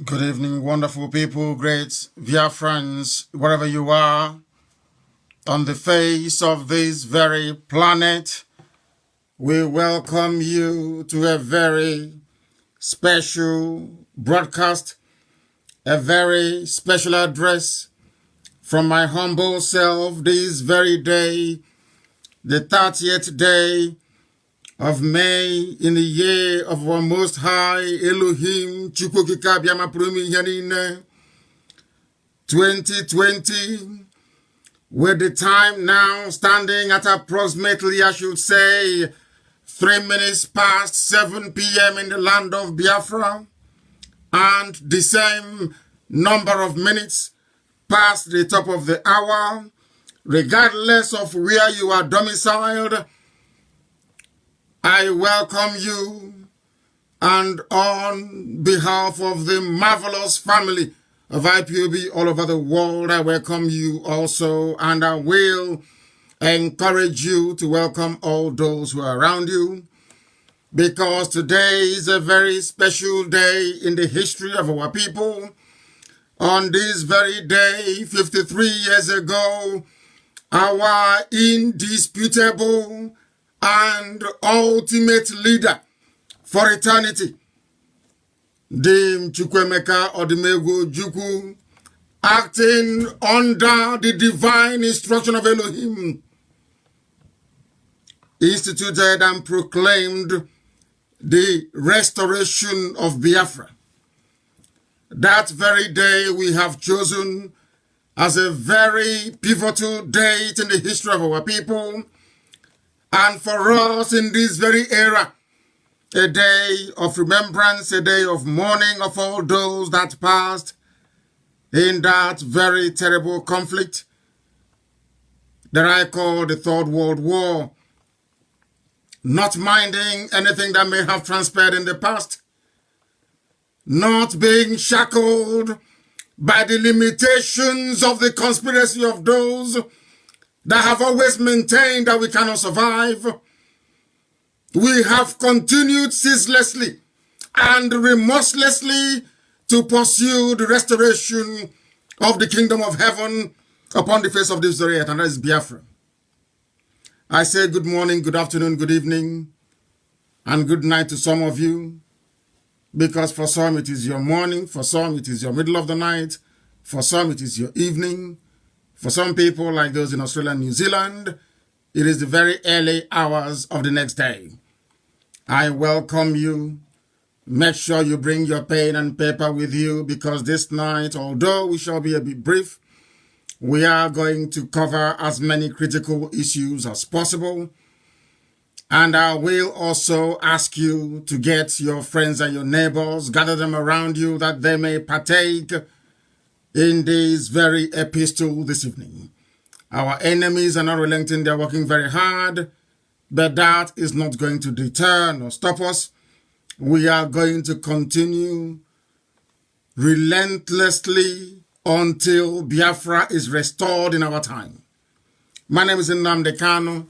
Good evening, wonderful people, great Biafrans, wherever you are, on the face of this very planet. We welcome you to a very special broadcast, a very special address from my humble self this very day, the 30th day of May in the year of our Most High Elohim Chukwukika Biama Purumi Yanine 2020, with the time now standing at approximately, I should say, 3 minutes past 7 p.m. in the land of Biafra, and the same number of minutes past the top of the hour, regardless of where you are domiciled. I welcome you, and on behalf of the marvelous family of IPOB all over the world, I welcome you also, and I will encourage you to welcome all those who are around you, because today is a very special day in the history of our people. On this very day, 53 years ago, our indisputable and ultimate leader for eternity, Dim Chukwemeka Odimegwu Ojukwu, acting under the divine instruction of Elohim, instituted and proclaimed the restoration of Biafra. That very day we have chosen as a very pivotal date in the history of our people, and for us in this very era, a day of remembrance, a day of mourning of all those that passed in that very terrible conflict that I call the Third World War, not minding anything that may have transpired in the past, not being shackled by the limitations of the conspiracy of those that have always maintained that we cannot survive. We have continued ceaselessly and remorselessly to pursue the restoration of the kingdom of heaven upon the face of this very earth, and that is Biafra. I say good morning, good afternoon, good evening, and good night to some of you, because for some it is your morning, for some it is your middle of the night, for some it is your evening. For some people, like those in Australia and New Zealand, it is the very early hours of the next day. I welcome you. Make sure you bring your pen and paper with you, because this night, although we shall be a bit brief, We are going to cover as many critical issues as possible. And I will also ask you to get your friends and your neighbors, gather them around you that they may partake in this very epistle this evening. Our enemies are not relenting, they're working very hard, but that is not going to deter or stop us. We are going to continue relentlessly until Biafra is restored in our time. My name is NNAMDI KANU.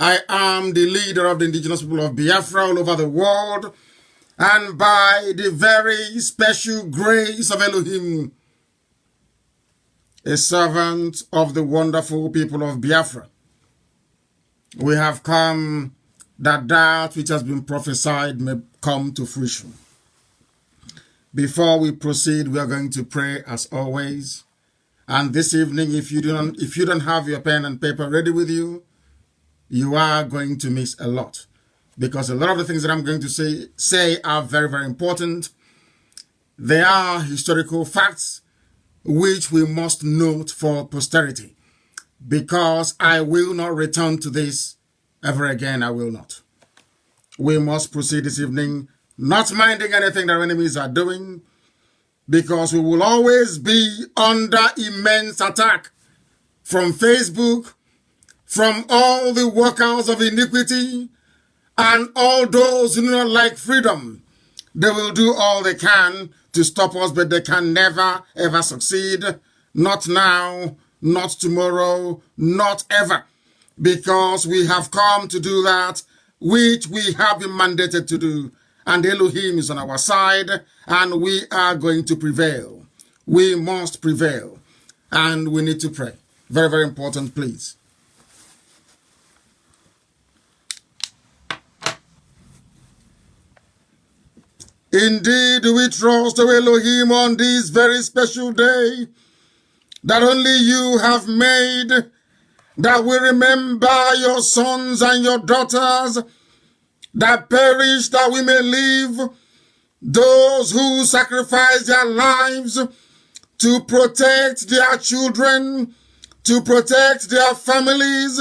I am the leader of the indigenous people of Biafra all over the world, and by the very special grace of Elohim, a servant of the wonderful people of Biafra. We have come that that which has been prophesied may come to fruition. Before we proceed, we are going to pray as always. And this evening, if you don't have your pen and paper ready with you, you are going to miss a lot. Because a lot of the things that I'm going to say are very, very important. They are historical facts which we must note for posterity. Because I will not return to this ever again. I will not. We must proceed this evening, not minding anything that our enemies are doing, because we will always be under immense attack from Facebook, from all the workers of iniquity, and all those who do not like freedom. They will do all they can to stop us, but they can never, ever succeed. Not now, not tomorrow, not ever. Because we have come to do that which we have been mandated to do. And Elohim is on our side, and we are going to prevail. We must prevail. And we need to pray. Very, very important, please. Indeed, we trust, O Elohim, on this very special day that only you have made, that we remember your sons and your daughters that perish that we may live, those who sacrifice their lives to protect their children, to protect their families,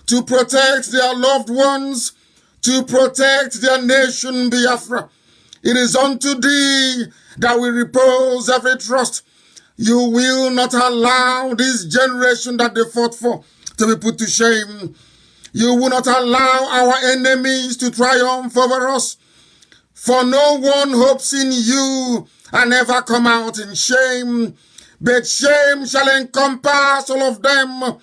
to protect their loved ones, to protect their nation, Biafra. It is unto thee that we repose every trust. You will not allow this generation that they fought for to be put to shame. You will not allow our enemies to triumph over us. For no one hopes in you and ever come out in shame. But shame shall encompass all of them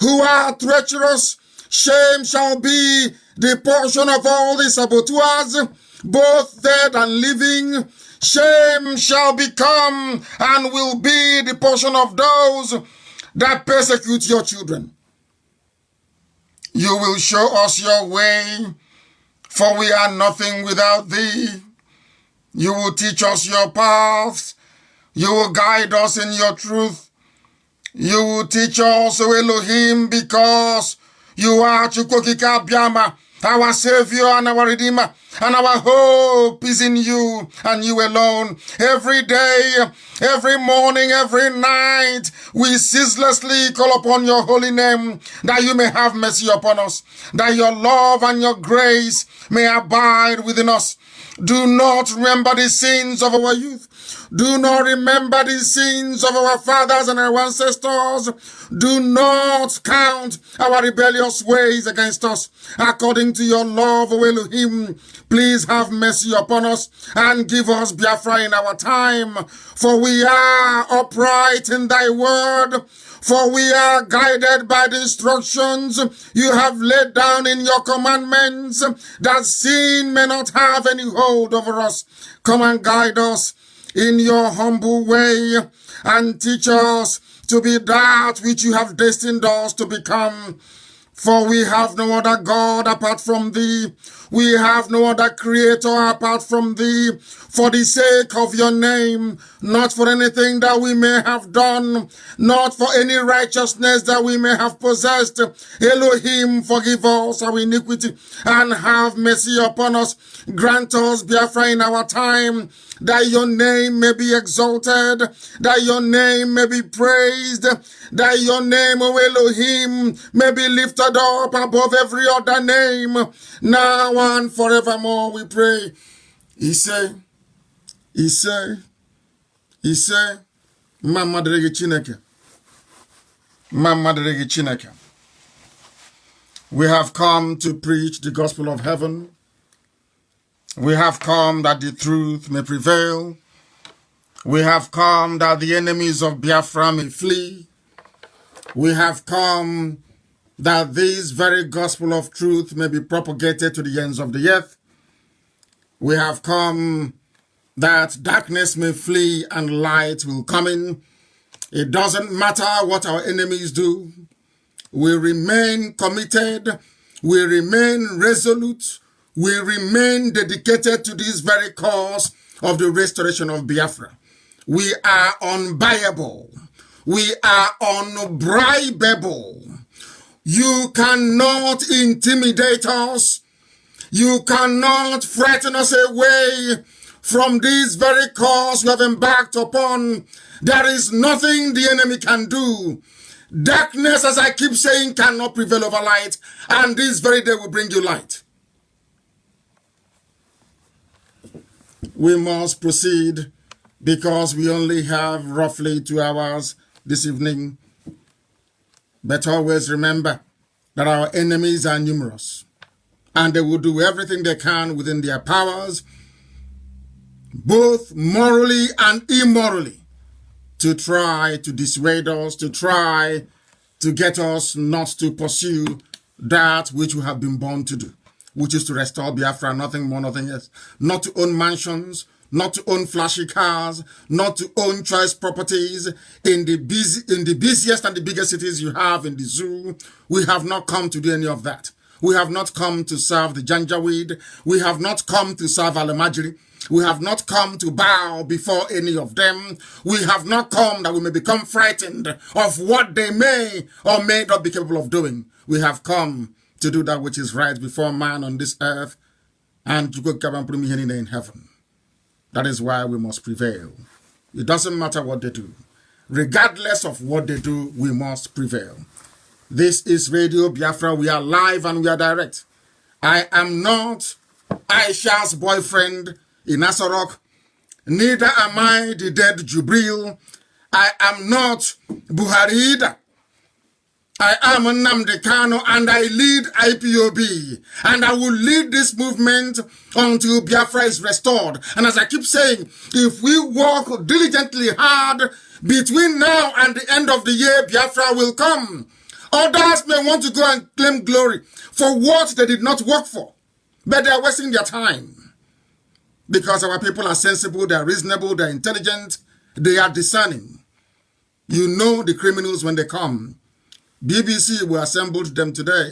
who are treacherous. Shame shall be the portion of all the saboteurs, both dead and living. Shame shall become and will be the portion of those that persecute your children. You will show us your way, for we are nothing without thee. You will teach us your paths. You will guide us in your truth. You will teach us, O Elohim, because you are Chukwokika Biama, our Savior and our Redeemer, and our hope is in you and you alone. Every day, every morning, every night, we ceaselessly call upon your holy name, that you may have mercy upon us, that your love and your grace may abide within us. Do not remember the sins of our youth. Do not remember the sins of our fathers and our ancestors. Do not count our rebellious ways against us. According to your love, O Elohim, please have mercy upon us and give us Biafra in our time. For we are upright in thy word. For we are guided by the instructions you have laid down in your commandments, that sin may not have any hold over us. Come and guide us in your humble way, and teach us to be that which you have destined us to become. For we have no other God apart from thee. We have no other creator apart from thee, for the sake of your name, not for anything that we may have done, not for any righteousness that we may have possessed. Elohim, forgive us our iniquity and have mercy upon us. Grant us, Biafra, in our time, that your name may be exalted, that your name may be praised, that your name, O Elohim, may be lifted up above every other name, now and forevermore, we pray. He say, Mama Deregi Chineke. Mama Deregi Chineke. We have come to preach the gospel of heaven. We have come that the truth may prevail. We have come that the enemies of Biafra may flee. We have come that this very gospel of truth may be propagated to the ends of the earth. We have come that darkness may flee and light will come in. It doesn't matter what our enemies do. We remain committed. We remain resolute. We remain dedicated to this very cause of the restoration of Biafra. We are unbuyable. We are unbribable. You cannot intimidate us. You cannot frighten us away from this very cause we have embarked upon. There is nothing the enemy can do. Darkness, as I keep saying, cannot prevail over light, and this very day will bring you light. We must proceed because we only have roughly 2 hours this evening. But always remember that our enemies are numerous, and they will do everything they can within their powers, both morally and immorally, to try to dissuade us, to try to get us not to pursue that which we have been born to do, which is to restore Biafra, nothing more, nothing else. Not to own mansions, not to own flashy cars, not to own choice properties in the busiest and the biggest cities you have in the zoo. We have not come to do any of that. We have not come to serve the Janjaweed. We have not come to serve Alamajiri. We have not come to bow before any of them. We have not come that we may become frightened of what they may or may not be capable of doing. We have come to do that which is right before man on this earth and to go in heaven. That is why we must prevail. It doesn't matter what they do. Regardless of what they do, we must prevail. This is Radio Biafra. We are live and we are direct. I am not Aisha's boyfriend in Asorok. Neither am I the dead Jubril. I am not Buhari either. I am NNAMDI KANU and I lead IPOB. And I will lead this movement until Biafra is restored. And as I keep saying, if we work diligently hard between now and the end of the year, Biafra will come. Others may want to go and claim glory for what they did not work for. But they are wasting their time. Because our people are sensible, they are reasonable, they are intelligent, they are discerning. You know the criminals when they come. BBC, we assembled them today,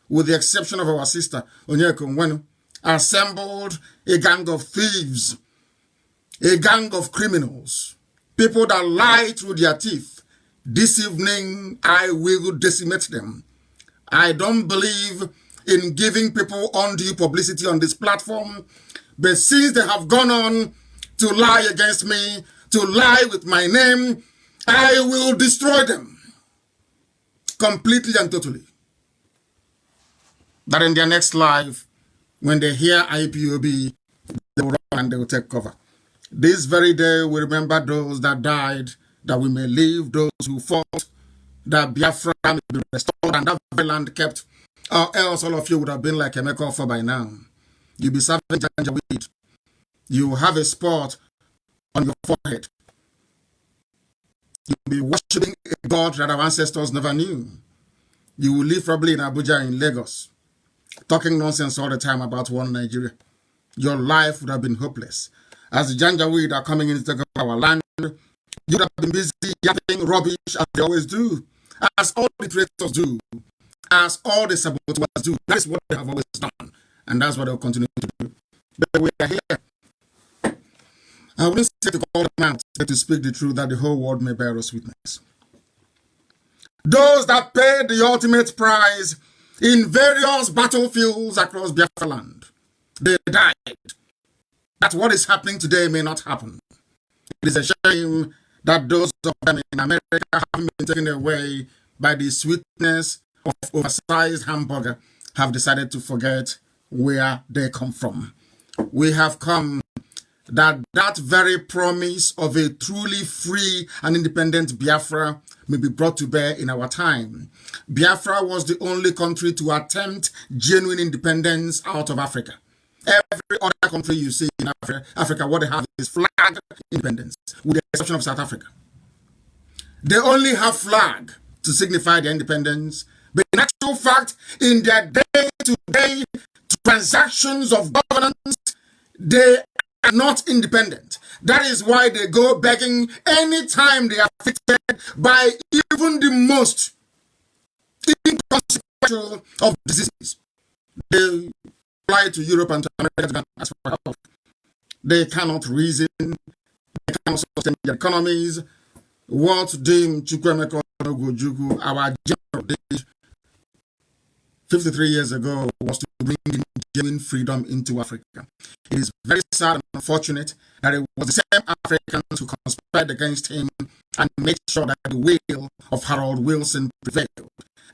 with the exception of our sister, Onyeko Nwenu, assembled a gang of thieves, a gang of criminals, people that lie through their teeth. This evening, I will decimate them. I don't believe in giving people undue publicity on this platform, but since they have gone on to lie against me, to lie with my name, I will destroy them. Completely and totally. That in their next life, when they hear IPOB, they will run and they will take cover. This very day, we remember those that died, that we may live, those who fought, that Biafra may be restored and that very land kept, or else all of you would have been like Emeka Offa by now. You'll be serving Janjaweed. You will have a spot on your forehead. You'll be worshiping a God that our ancestors never knew. You will live probably in Abuja, in Lagos, talking nonsense all the time about one Nigeria. Your life would have been hopeless. As the Janjaweed are coming in to take over our land, you would have been busy yapping rubbish as they always do, as all the traitors do, as all the saboteurs do. That is what they have always done. And that's what they'll continue to do. But we are here. I wouldn't say to call them out, but to speak the truth that the whole world may bear us witness. Those that paid the ultimate price in various battlefields across Biafra land, they died. That what is happening today may not happen. It is a shame that those of them in America have been taken away by the sweetness of oversized hamburger, have decided to forget where they come from. We have come that very promise of a truly free and independent Biafra may be brought to bear in our time. Biafra was the only country to attempt genuine independence out of Africa. Every other country you see in Africa, what they have is flag independence, with the exception of South Africa. They only have flag to signify their independence, but in actual fact, in their day-to-day transactions of governance, they are not independent. That is why they go begging anytime they are affected by even the most inconsequential of diseases. They fly to Europe and to America to ask for help. They cannot reason. They cannot sustain their economies. What Dame Chukwemeka Ogojuku, our general, did 53 years ago was to bring in genuine freedom into Africa. It is very sad and unfortunate that it was the same Africans who conspired against him and made sure that the will of Harold Wilson prevailed,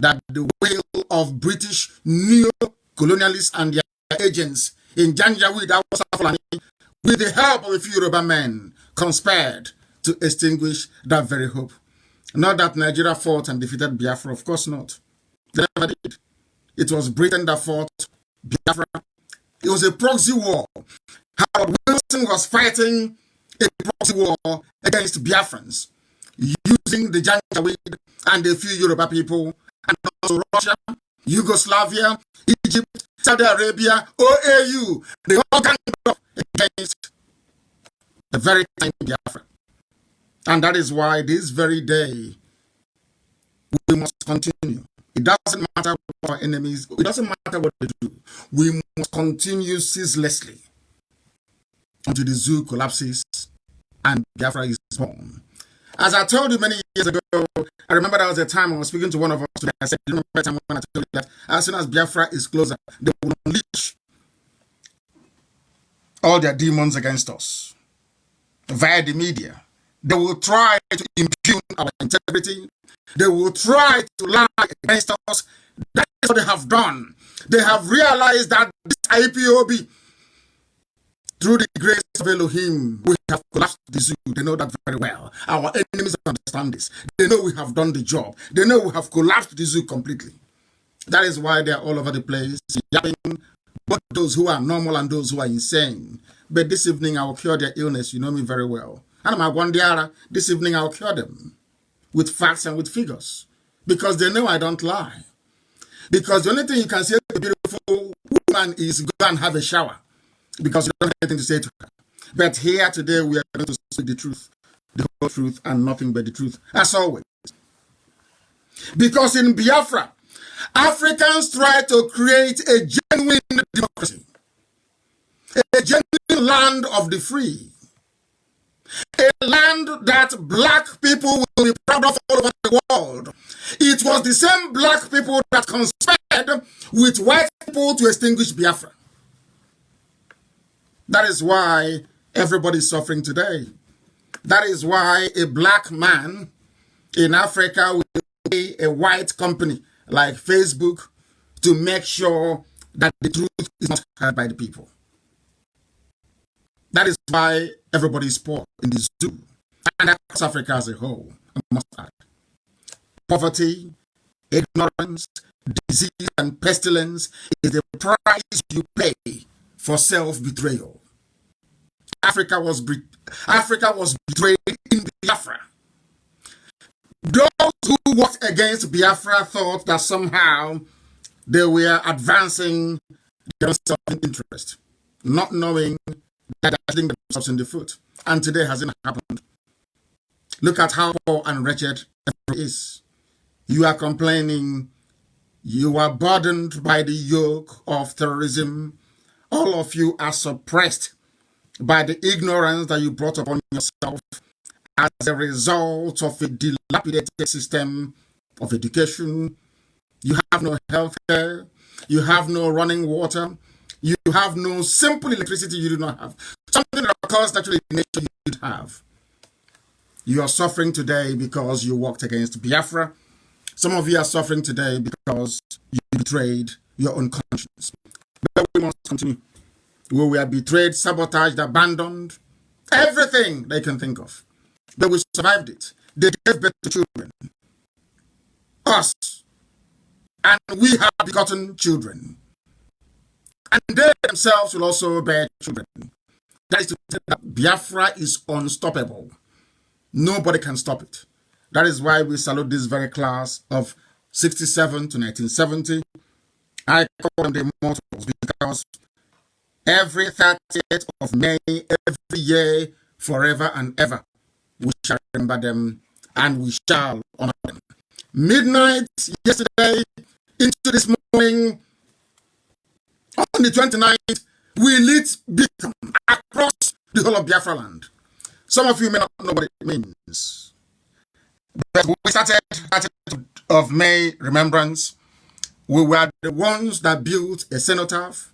that the will of British neo-colonialists and their agents in Janjaweed, with the help of a few Yoruba men, conspired to extinguish that very hope. Not that Nigeria fought and defeated Biafra, of course not. They never did. It was Britain that fought Biafra. It was a proxy war. Harold Wilson was fighting a proxy war against Biafrans, using the Janjaweed and a few Yoruba people, and also Russia, Yugoslavia, Egypt, Saudi Arabia, OAU. They all ganged up against the very time Biafra. And that is why this very day we must continue. It doesn't matter what our enemies, it doesn't matter what they do. We must continue ceaselessly until the zoo collapses and Biafra is born. As I told you many years ago, I remember there was a time I was speaking to one of us today. I said, you remember the time when I told you that as soon as Biafra is closer, they will unleash all their demons against us via the media. They will try to impugn our integrity. They will try to lie against us. That is what they have done. They have realized that this IPOB, through the grace of Elohim, we have collapsed the zoo. They know that very well. Our enemies understand this. They know we have done the job. They know we have collapsed the zoo completely. That is why they are all over the place, yapping, both those who are normal and those who are insane. But this evening, I will cure their illness. You know me very well. And I'm Agwandiara. This evening, I'll cure them with facts and with figures, because they know I don't lie. Because the only thing you can say to a beautiful woman is go and have a shower, because you don't have anything to say to her. But here today, we are going to speak the truth, the whole truth, and nothing but the truth, as always. Because in Biafra, Africans try to create a genuine democracy, a genuine land of the free, a land that black people will be proud of all over the world. It was the same black people that conspired with white people to extinguish Biafra. That is why everybody is suffering today. That is why a black man in Africa will pay a white company like Facebook to make sure that the truth is not heard by the people. That is why everybody is poor in the zoo, and across Africa as a whole, I must add. Poverty, ignorance, disease, and pestilence is the price you pay for self-betrayal. Africa was betrayed in Biafra. Those who worked against Biafra thought that somehow they were advancing their own self-interest, not knowing that they're shooting themselves in the foot. And today hasn't happened. Look at how poor and wretched everyone is. You are complaining. You are burdened by the yoke of terrorism, all of you are suppressed by the ignorance that you brought upon yourself as a result of a dilapidated system of education. You have no health care, you have no running water, you have no simple electricity you do not have. Something that occurs naturally in nature you did have. You are suffering today because you walked against Biafra. Some of you are suffering today because you betrayed your own conscience. But we must continue. We were betrayed, sabotaged, abandoned, everything they can think of. But we survived it. They gave birth to children. Us. And we have begotten children. And they themselves will also bear children. That is to say that Biafra is unstoppable. Nobody can stop it. That is why we salute this very class of 67 to 1970. I call them the immortals because every 30th of May, every year, forever and ever, we shall remember them and we shall honor them. Midnight yesterday into this morning, on the 29th, we lit beacon across the whole of Biafra land. Some of you may not know what it means. But we started 30th of May remembrance. We were the ones that built a cenotaph.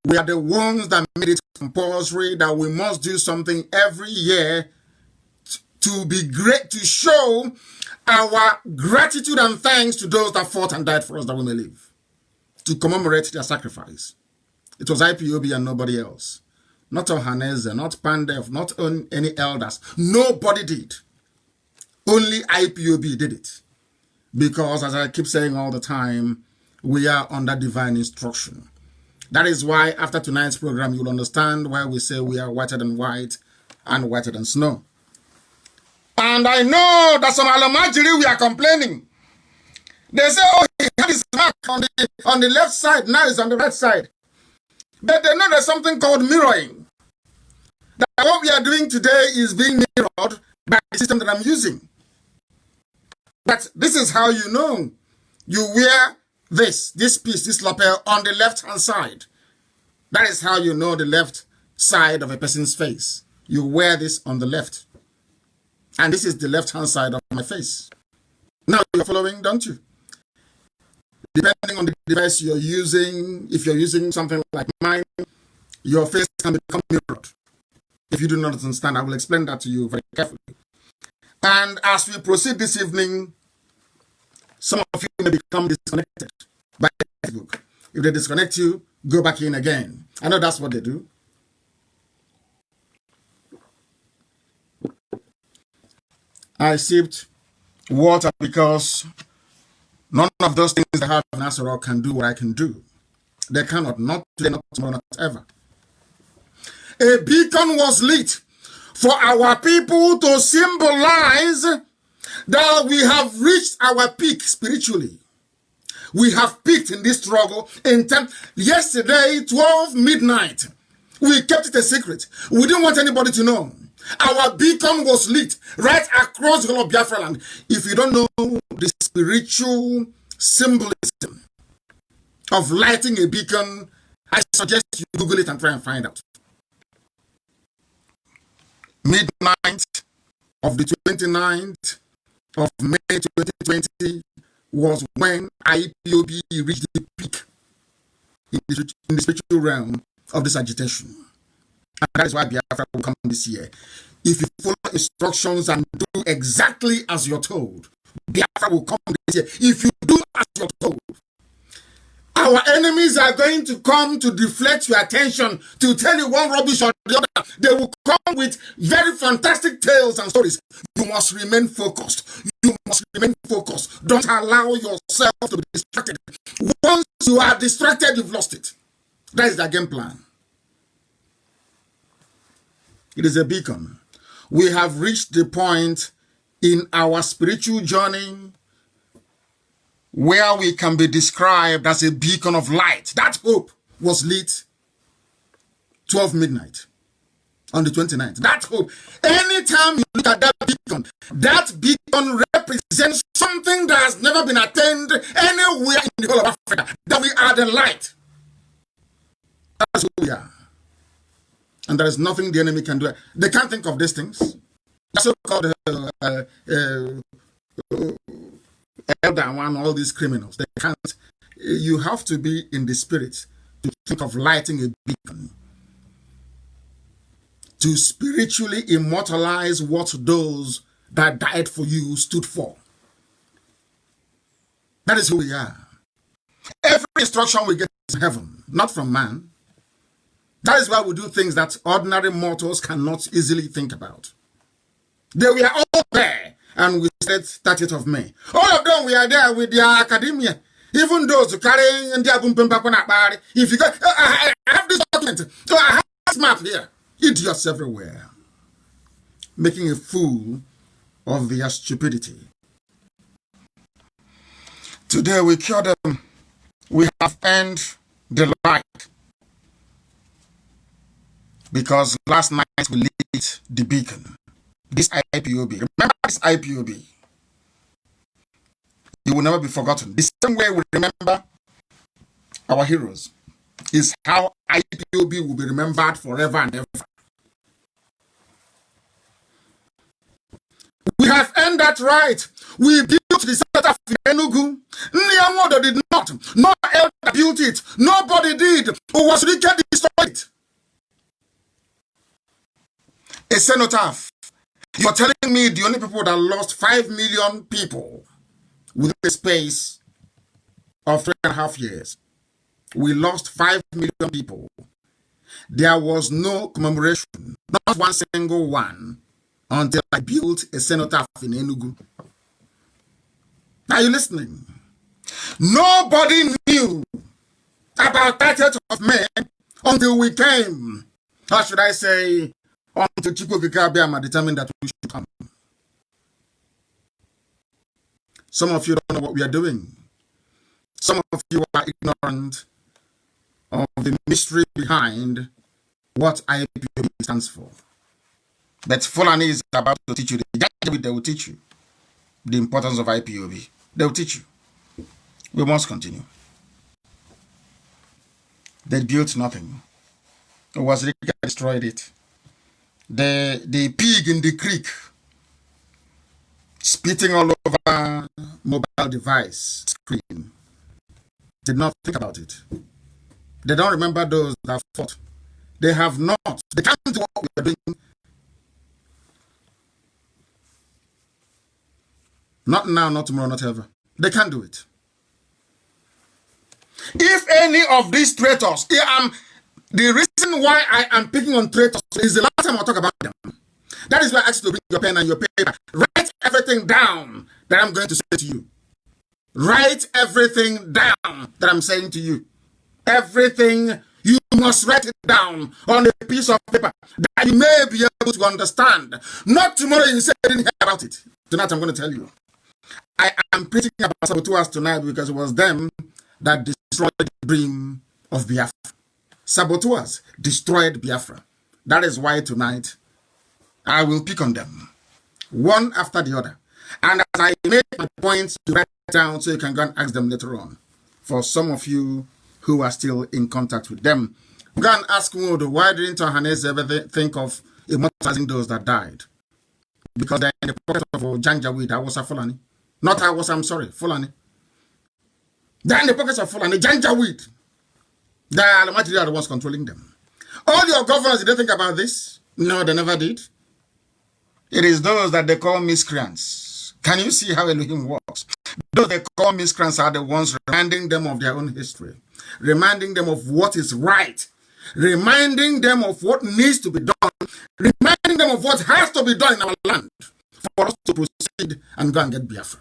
We are the ones that made it compulsory that we must do something every year to be great, to show our gratitude and thanks to those that fought and died for us that we may live, to commemorate their sacrifice. It was IPOB and nobody else. Not Ohaneze, not Pandef, not any elders. Nobody did. Only IPOB did it. Because, as I keep saying all the time, we are under divine instruction. That is why after tonight's program, you'll understand why we say we are whiter than white and whiter than snow. And I know that some Alamajiri, we are complaining. They say, oh, he had his mark on the left side, now it's on the right side. But they know there's something called mirroring. That what we are doing today is being mirrored by the system that I'm using. But this is how you know. You wear this piece, this lapel on the left-hand side. That is how you know the left side of a person's face. You wear this on the left. And this is the left-hand side of my face. Now you're following, don't you? Depending on the device you're using, if you're using something like mine, your face can become mirrored. If you do not understand, I will explain that to you very carefully. And as we proceed this evening, some of you may become disconnected by Facebook. If they disconnect you, go back in again. I know that's what they do. I sipped water because none of those things that have an Nasserah can do what I can do. They cannot, not today, not tomorrow, not ever. A beacon was lit for our people to symbolize that we have reached our peak spiritually. We have peaked in this struggle in time. Yesterday, 12 midnight, we kept it a secret. We didn't want anybody to know. Our beacon was lit right across the whole of Biafra land. If you don't know the spiritual symbolism of lighting a beacon, I suggest you Google it and try and find out. Midnight of the 29th of May 2020 was when IPOB reached the peak in the spiritual realm of this agitation. And that is why Biafra will come this year. If you follow instructions and do exactly as you're told, Biafra will come this year. If you do as you're told, our enemies are going to come to deflect your attention, to tell you one rubbish or the other. They will come with very fantastic tales and stories. You must remain focused. You must remain focused. Don't allow yourself to be distracted. Once you are distracted, you've lost it. That is the game plan. It is a beacon. We have reached the point in our spiritual journey where we can be described as a beacon of light. That hope was lit 12 midnight on the 29th. That hope. Anytime you look at that beacon represents something that has never been attained anywhere in the whole of Africa. That we are the light. That's That's who we are. And there is nothing the enemy can do. They can't think of these things. So-called elder one, all these criminals, they can't. You have to be in the spirit to think of lighting a beacon, to spiritually immortalize what those that died for you stood for. That is who we are. Every instruction we get is heaven, not from man. That is why we do things that ordinary mortals cannot easily think about. They were all there, and we said 30th of May. All of them were there with their academia. Even those who carry and if you go, I have this document, so I have this map here. Idiots everywhere, making a fool of their stupidity. Today we cure them. We have earned the light. Because last night we lit the beacon. This IPOB. Remember this IPOB. It will never be forgotten. The same way we remember our heroes is how IPOB will be remembered forever and ever. We have earned that right. We built the center in Enugu. Nyamodo did not. No elder built it. Nobody did. Who was wicked destroyed it. A cenotaph. You're telling me the only people that lost 5 million people within the space of 3.5 years. We lost 5 million people. There was no commemoration, not one single one, until I built a cenotaph in Enugu. Are you listening? Nobody knew about 30th of May until we came. How should I say? Until Chukwu Abiyama determined that we should come. Some of you don't know what we are doing. Some of you are ignorant of the mystery behind what IPOB stands for. But Fulani is about to teach you. They will teach you the importance of IPOB. They will teach you. We must continue. They built nothing. It was Rika that destroyed it. The pig in the creek spitting all over mobile device screen did not think about it. They don't remember those that fought. They have not. They can't do what we are doing. Not now, not tomorrow, not ever. They can't do it. If any of these traitors, the reason why I am picking on traitors is the last time I'll talk about them. That is why I asked you to bring your pen and your paper. Write everything down that I'm going to say to you. Write everything down that I'm saying to you. Everything, you must write it down on a piece of paper that you may be able to understand. Not tomorrow you say you didn't hear about it. Tonight I'm going to tell you. I am preaching about saboteurs tonight because it was them that destroyed the dream of Biafra. Saboteurs destroyed Biafra. That is why tonight I will pick on them, one after the other. And as I make my points, you write it down so you can go and ask them later on. For some of you who are still in contact with them, go and ask Wodo, why didn't Ohanese ever think of immortalizing those that died? Because they're in the pocket of Janjaweed, Awasa Fulani. Not Awasa, I'm sorry, Fulani. They're in the pockets of Fulani, Janjaweed. They are the ones controlling them. All your governors, did they think about this? No, they never did. It is those that they call miscreants. Can you see how Elohim works? Those they call miscreants are the ones reminding them of their own history, reminding them of what is right, reminding them of what needs to be done, reminding them of what has to be done in our land for us to proceed and go and get Biafra.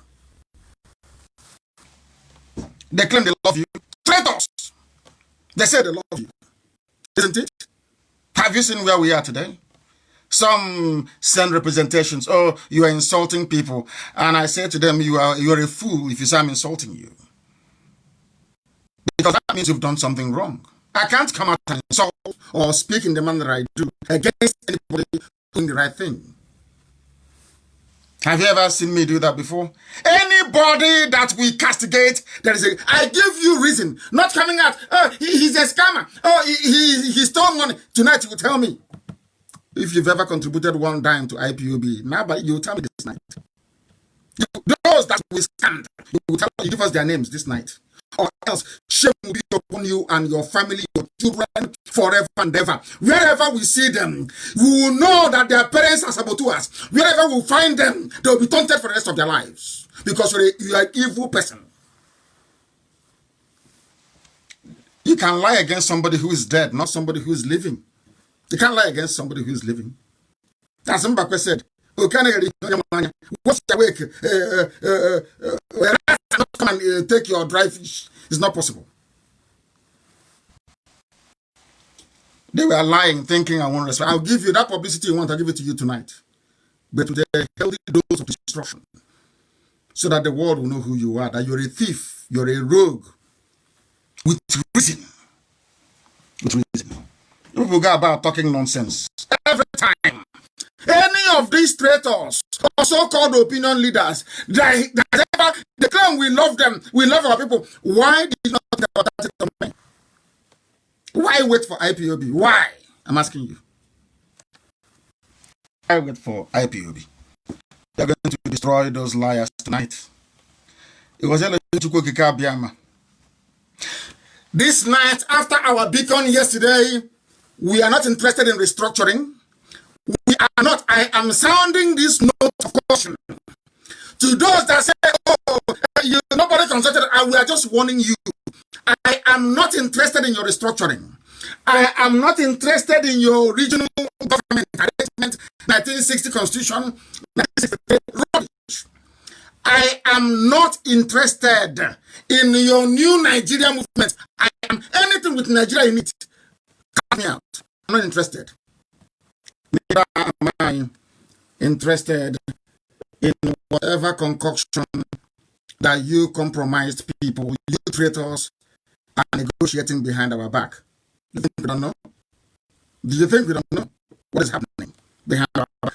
They claim they love you. Traitors! They say they love you. Isn't it? Have you seen where we are today? Some send representations. Oh, you are insulting people. And I say to them, you are a fool if you say I'm insulting you. Because that means you've done something wrong. I can't come out and insult or speak in the manner I do against anybody doing the right thing. Have you ever seen me do that before? Any Anybody that we castigate, I give you reason. Not coming out, he's a scammer. He stole money. Tonight you will tell me if you've ever contributed one dime to IPOB. Now, but you will tell me this night. Those that we scammed, you will tell me, you give us their names this night. Or else shame will be upon you and your family, your children, forever and ever. Wherever we see them, we will know that their parents are saboteurs. Wherever we find them, they will be taunted for the rest of their lives. Because you are an evil person. You can lie against somebody who is dead, not somebody who is living. You can't lie against somebody who is living. As Mbakwe said, once you awake, come and take your dry fish. It's not possible. They were lying, thinking I won't respect. I'll give you that publicity you want, I'll give it to you tonight. But with a healthy dose of destruction. So that the world will know who you are, that you're a thief, you're a rogue. With reason. With reason. People go about talking nonsense. Every time. Any of these traitors or so-called opinion leaders they claim we love them, we love our people. Why did you not think about that? Why wait for IPOB? Why? I'm asking you. Why wait for IPOB? They're going to destroy those liars tonight. It was this night, after our beacon yesterday, we are not interested in restructuring. We are not. I am sounding this note of caution to those that say, oh, nobody consulted. We are just warning you. I am not interested in your restructuring. I am not interested in your regional government arrangement, 1960 constitution, 1963 rubbish. I am not interested in your new Nigeria movement. I am anything with Nigeria in it. Cut me out. I'm not interested. Neither am I interested in whatever concoction that you compromised people, you traitors, are negotiating behind our back. You think we don't know? Do you think we don't know what is happening behind our back?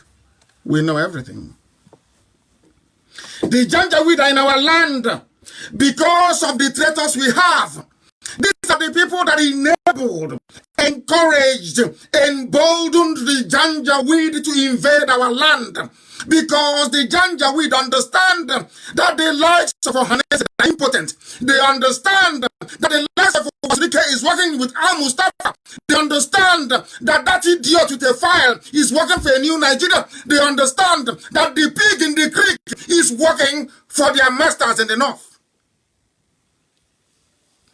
We know everything. The Janjaweed are in our land because of the traitors we have. These are the people that enabled, encouraged, emboldened the Janjaweed to invade our land. Because the Janjaweed understand that the likes of Ohanes are impotent. They understand that the likes of Obasanike is working with Al Mustafa. They understand that idiot with a file is working for a new Nigeria. They understand that the pig in the creek is working for their masters in the north.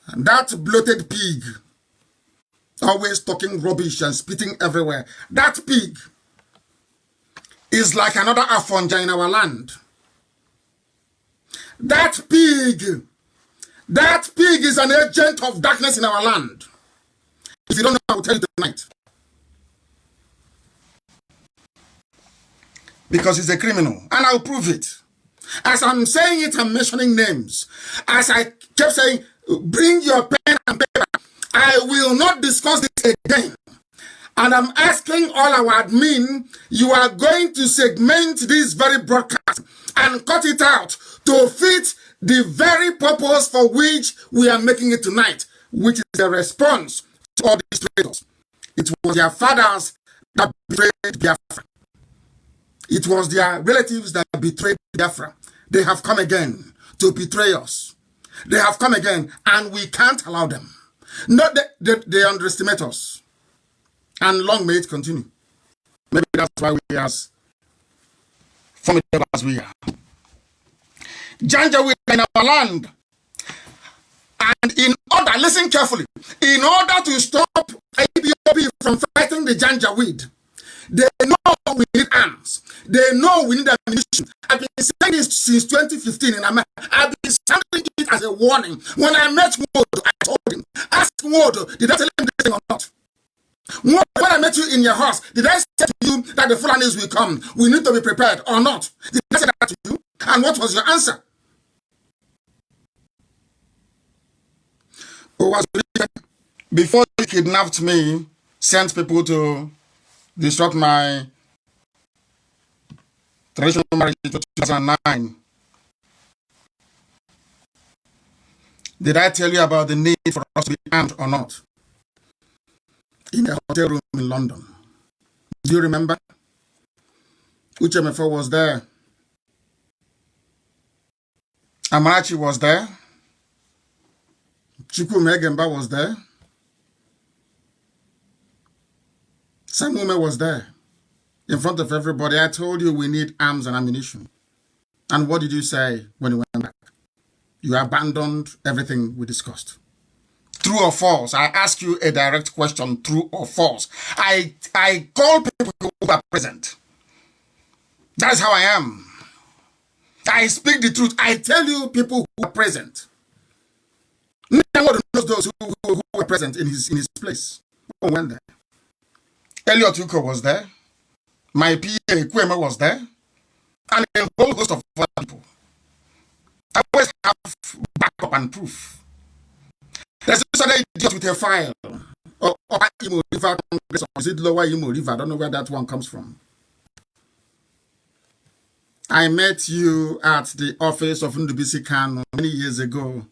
And that bloated pig, always talking rubbish and spitting everywhere, that pig is like another Afonja in our land. That pig is an agent of darkness in our land. If you don't know, I will tell you tonight. Because he's a criminal, and I'll prove it. As I'm saying it, I'm mentioning names. As I kept saying, bring your pen and paper. I will not discuss this again. And I'm asking all our admin, you are going to segment this very broadcast and cut it out to fit the very purpose for which we are making it tonight, which is a response to all these traitors. It was their fathers that betrayed Biafra. It was their relatives that betrayed Biafra. They have come again to betray us. They have come again, and we can't allow them. Not that they underestimate us. And long may it continue. Maybe that's why we are as formidable as we are. Janjaweed in our land. And in order, listen carefully, in order to stop IPOB from fighting the Janjaweed, they know we need arms. They know we need ammunition. I've been saying this since 2015 in America. I've been sounding it as a warning. When I met Wood, I told him, ask Wood, did I tell him this thing or not? When I met you in your house, did I say to you that the Fulanis will come? We need to be prepared or not? Did I say that to you? And what was your answer? Before you kidnapped me, sent people to disrupt my traditional marriage in 2009. Did I tell you about the need for us to be armed or not? In a hotel room in London. Do you remember? Uchemefo was there. Amarachi was there. Chukwume Gemba was there. Samume was there. In front of everybody, I told you we need arms and ammunition. And what did you say when you went back? You abandoned everything we discussed. True or false? I ask you a direct question, true or false. I call people who are present. That's how I am. I speak the truth. I tell you people who are present. Nobody knows those who were present in his place. Who went there? Elliot Uko was there. My PA Kweme was there. And a whole host of other people. I always have backup and proof. There's this other idiot with a file. Or Imo River Congress, or is it Lower Imo River? I don't know where that one comes from. I met you at the office of Ndubisi KANU many years ago.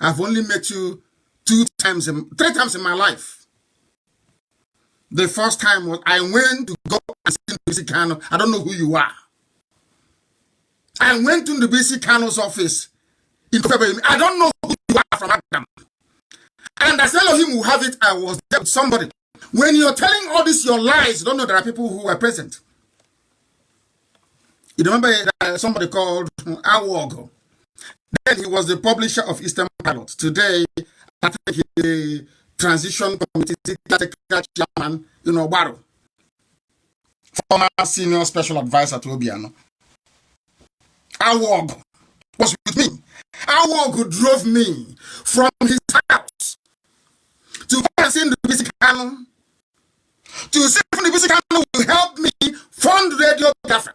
I've only met you 3 times in my life. The first time was I went to go and see Ndubisi KANU. I don't know who you are. I went to Ndubisi KANU's office in February. I don't know who you are from Adam. And as Elohim will have it, I was there with somebody. When you're telling all this, your lies, you don't know there are people who were present. You remember somebody called Awogo. Then he was the publisher of Eastern Pilot. Today, I think he's the transition committee chairman, Baro. Former senior special advisor to Obiano. Awogo was with me. Awogo drove me from his house to go and see the Ndubisi KANU, to see if the Ndubisi KANU will help me fund Radio Biafra.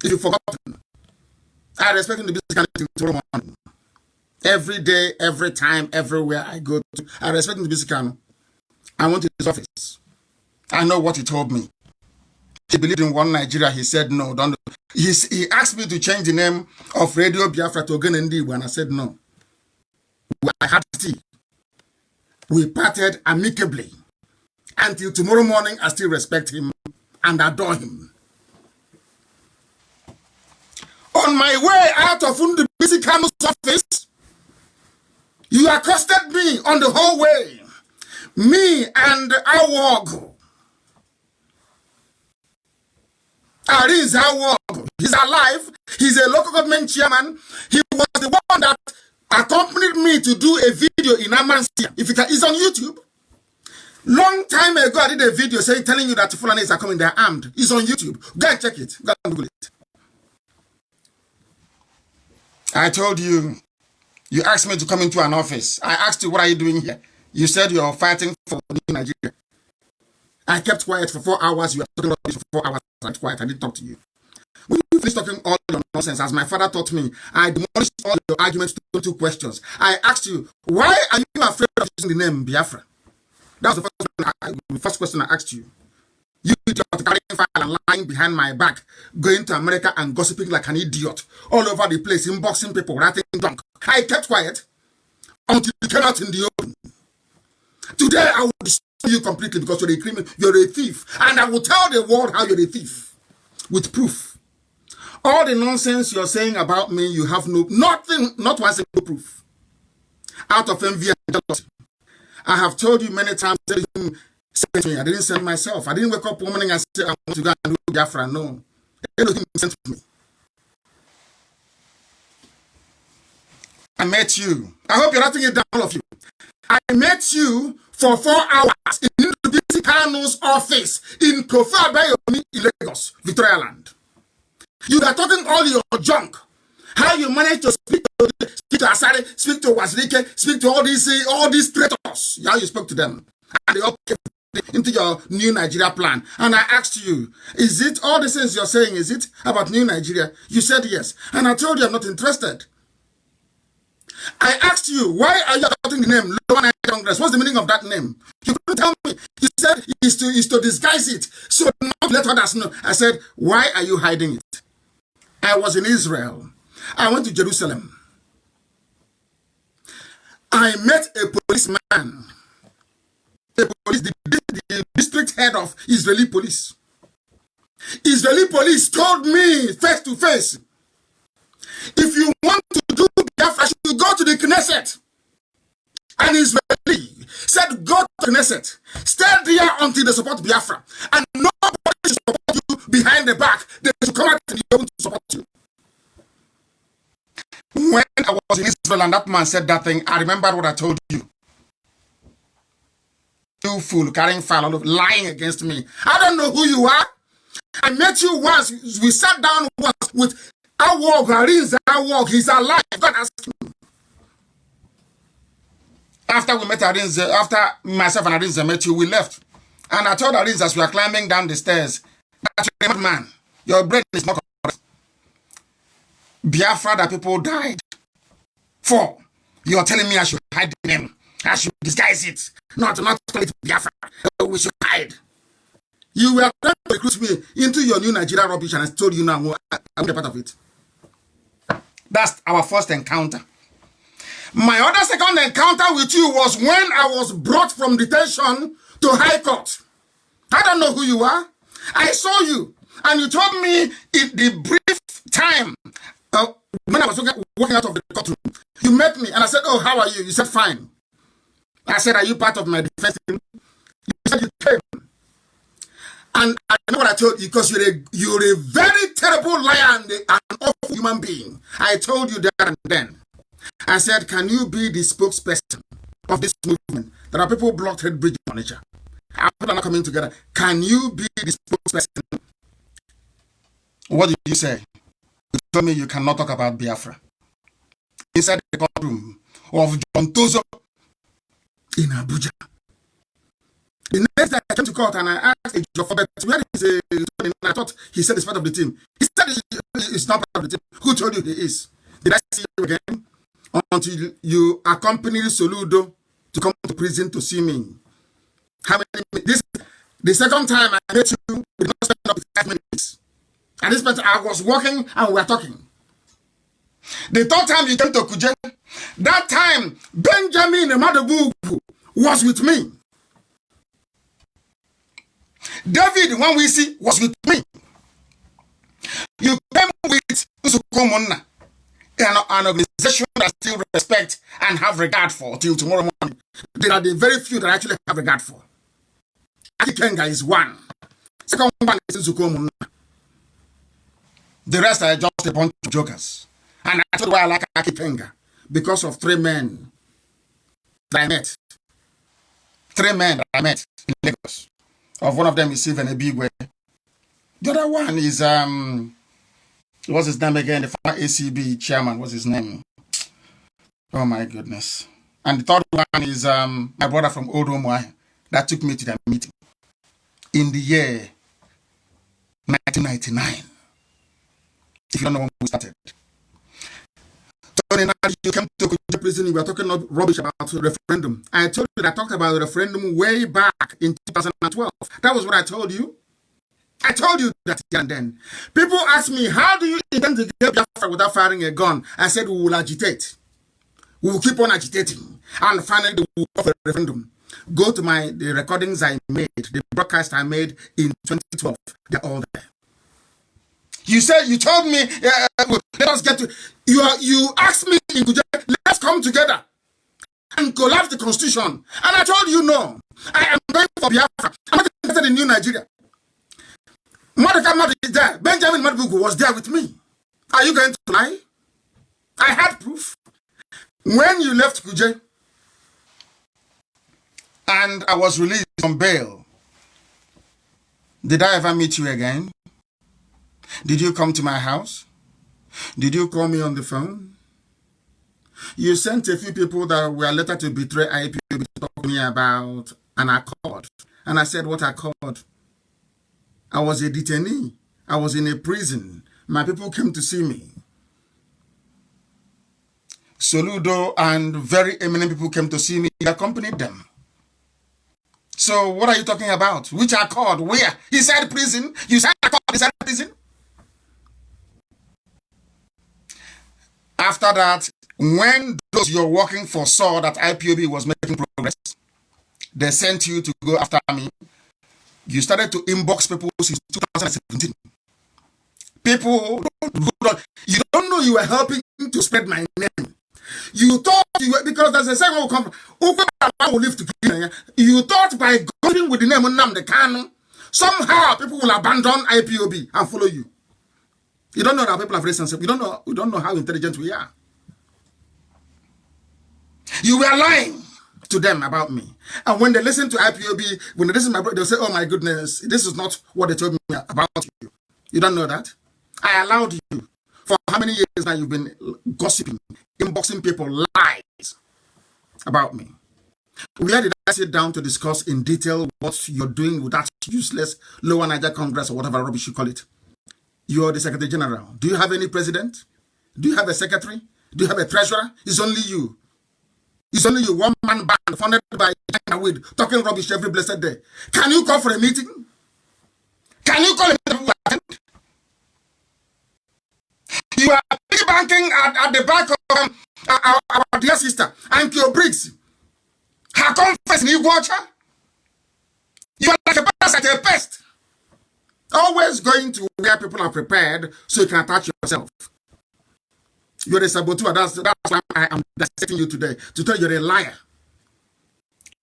If you've forgotten, I respect the Ndubisi KANU tomorrow morning. Every day, every time, everywhere I go to, I respect the Ndubisi KANU. I went to his office. I know what he told me. He believed in one Nigeria. He said no. Don't. He asked me to change the name of Radio Biafra to NNAMDI, and I said no. I had tea. We parted amicably. Until tomorrow morning, I still respect him and adore him. On my way out of Ndubisi KANU's office, you accosted me on the whole way. Me and Awog. Ariz Awog. He's alive. He's a local government chairman. He was the one that accompanied me to do a video in Amansia. If you can, it's on YouTube. Long time ago, I did a video telling you that Fulanis are coming, they're armed. It's on YouTube. Go and check it. Go and Google it. I told you, you asked me to come into an office. I asked you, what are you doing here? You said you're fighting for Nigeria. I kept quiet for 4 hours. You were talking about this for 4 hours. I kept quiet. I didn't talk to you. When you finished talking all your nonsense, as my father taught me, I demolished all your arguments to 2 questions. I asked you, why are you afraid of using the name Biafra? That was the first question I asked you. You idiot carrying file and lying behind my back, going to America and gossiping like an idiot all over the place, inboxing people, writing junk. I kept quiet until you came out in the open. Today I will destroy you completely because you're a criminal, you're a thief, and I will tell the world how you're a thief with proof. All the nonsense you're saying about me, you have nothing, not one single proof. Out of envy and jealousy. I have told you many times, I didn't send myself. I didn't wake up one morning and say, I want to go and do Biafra. No. Elohim sent me. I met you. I hope you're writing it down, all of you. I met you for 4 hours in Ndubisi KANU's office in Kofa Bayomi in Lagos, Victoria Land. You are talking all your junk. How you managed to speak to Asari, speak to Wazirike, speak to all these traitors. How you spoke to them. And they all came into your new Nigeria plan. And I asked you, is it all the things you're saying, is it about new Nigeria? You said yes. And I told you I'm not interested. I asked you, why are you adopting the name Lower Nigeria Congress? What's the meaning of that name? You couldn't tell me. You said it's to disguise it, so not let others know. I said, why are you hiding it? I was in Israel. I went to Jerusalem. I met a policeman, the district head of Israeli police. Israeli police told me face to face, if you want to do Biafra, you go to the Knesset. And Israeli said, go to Knesset, stay there until they support Biafra. And nobody should support you behind the back. They should come out to the open to support you. When I was in Israel and that man said that thing, I remembered what I told you. You fool, carrying foul, lying against me. I don't know who you are. I met you once. We sat down once with our walk. He's alive. God ask him. After we met Arinze, after myself and Arinze met you, we left. And I told Arinze as we were climbing down the stairs, you're a man, your brain is not correct. Biafra that people died for. You're telling me I should hide the name. I should disguise it. Not call it Biafra. We should hide. You were trying to recruit me into your new Nigeria rubbish, and I told you now I'm a part of it. That's our first encounter. My other second encounter with you was when I was brought from detention to High Court. I don't know who you are. I saw you, and you told me in the brief time when I was walking out of the courtroom, you met me, and I said, oh, how are you? You said, fine. I said, are you part of my defense team? You said you came. And I know what I told you, because you're a very terrible liar and an awful human being. I told you there and then. I said, can you be the spokesperson of this movement? There are people blocked Red Bridge on nature. Our people are not coming together. Can you be the spokesperson? What did you say? You told me you cannot talk about Biafra. Inside the courtroom of John Tozo in Abuja. The next day I came to court and I asked a judge, where is and I thought he said he's part of the team. He said he's not part of the team. Who told you he is? Did I see you again? Until you accompanied Soludo to come to prison to see me. How many minutes? The second time I met you, we did not spend up to 5 minutes. At this point, I was walking and we were talking. The third time you came to Kuje, that time Benjamin Madabu was with me. David, when we see, was with me. You came with Usukomona, an organization that still respect and have regard for till tomorrow morning. There are the very few that I actually have regard for. Akikenga is one. Second one is Usukomona. The rest are just a bunch of jokers. And I told you why I like Akikenga. Because of 3 men that I met. 3 men that I met in Lagos. Of one of them is Stephen Ebigwe. The other one is what's his name again? The former ACB chairman. What's his name? Oh my goodness. And the third one is my brother from Odomwa that took me to that meeting in the year 1999. If you don't know when we started. So you came to prison, you were talking rubbish about the referendum. I told you that I talked about the referendum way back in 2012. That was what I told you. I told you that and then. People ask me, how do you intend to get Biafra without firing a gun? I said, we will agitate. We will keep on agitating. And finally, we will have a referendum. Go to the recordings I made, the broadcast I made in 2012. They're all there. You said, you told me, let us get to, you asked me, let's come together and collapse the constitution. And I told you, no, I am going for Biafra. I'm not interested in New Nigeria. Madaka Madu is there. Benjamin Madubugu was there with me. Are you going to lie? I had proof. When you left Kuje, and I was released on bail, did I ever meet you again? Did you come to my house? Did you call me on the phone? You sent a few people that were later to betray IPOB to talk to me about an accord. And I said, what accord? I was a detainee. I was in a prison. My people came to see me. Soludo and very eminent people came to see me. I accompanied them. So what are you talking about? Which accord? Where? Inside prison? You signed accord inside prison? After that, When those you're working for saw that IPOB was making progress, they sent you to go after me. You started to inbox people since 2017. People, you don't know you were helping to spread my name. You thought you were, because there's a second will come, will live to you thought by going with the name of NNAMDI KANU, somehow people will abandon IPOB and follow you. You don't know that people have relationship. You don't know how intelligent we are. You were lying to them about me. And when they listen to IPOB, when they listen to my brother, they'll say, oh my goodness, this is not what they told me about you. You don't know that? I allowed you. For how many years now you've been gossiping, inboxing people lies about me? Where did I sit down to discuss in detail what you're doing with that useless Lower Niger Congress or whatever rubbish you call it? You're the Secretary General. Do you have any president? Do you have a secretary? Do you have a treasurer? It's only you. It's only you, one-man band funded by China with talking rubbish every blessed day. Can you call for a meeting? Can you call a meeting? You are banking at the back of our dear sister, Ankyo Briggs. Her conference in Iguacha. You are like a parasite, a pest. Always going to where people are prepared so you can attach yourself. You're a saboteur. That's why I am dissecting you today, to tell you're a liar.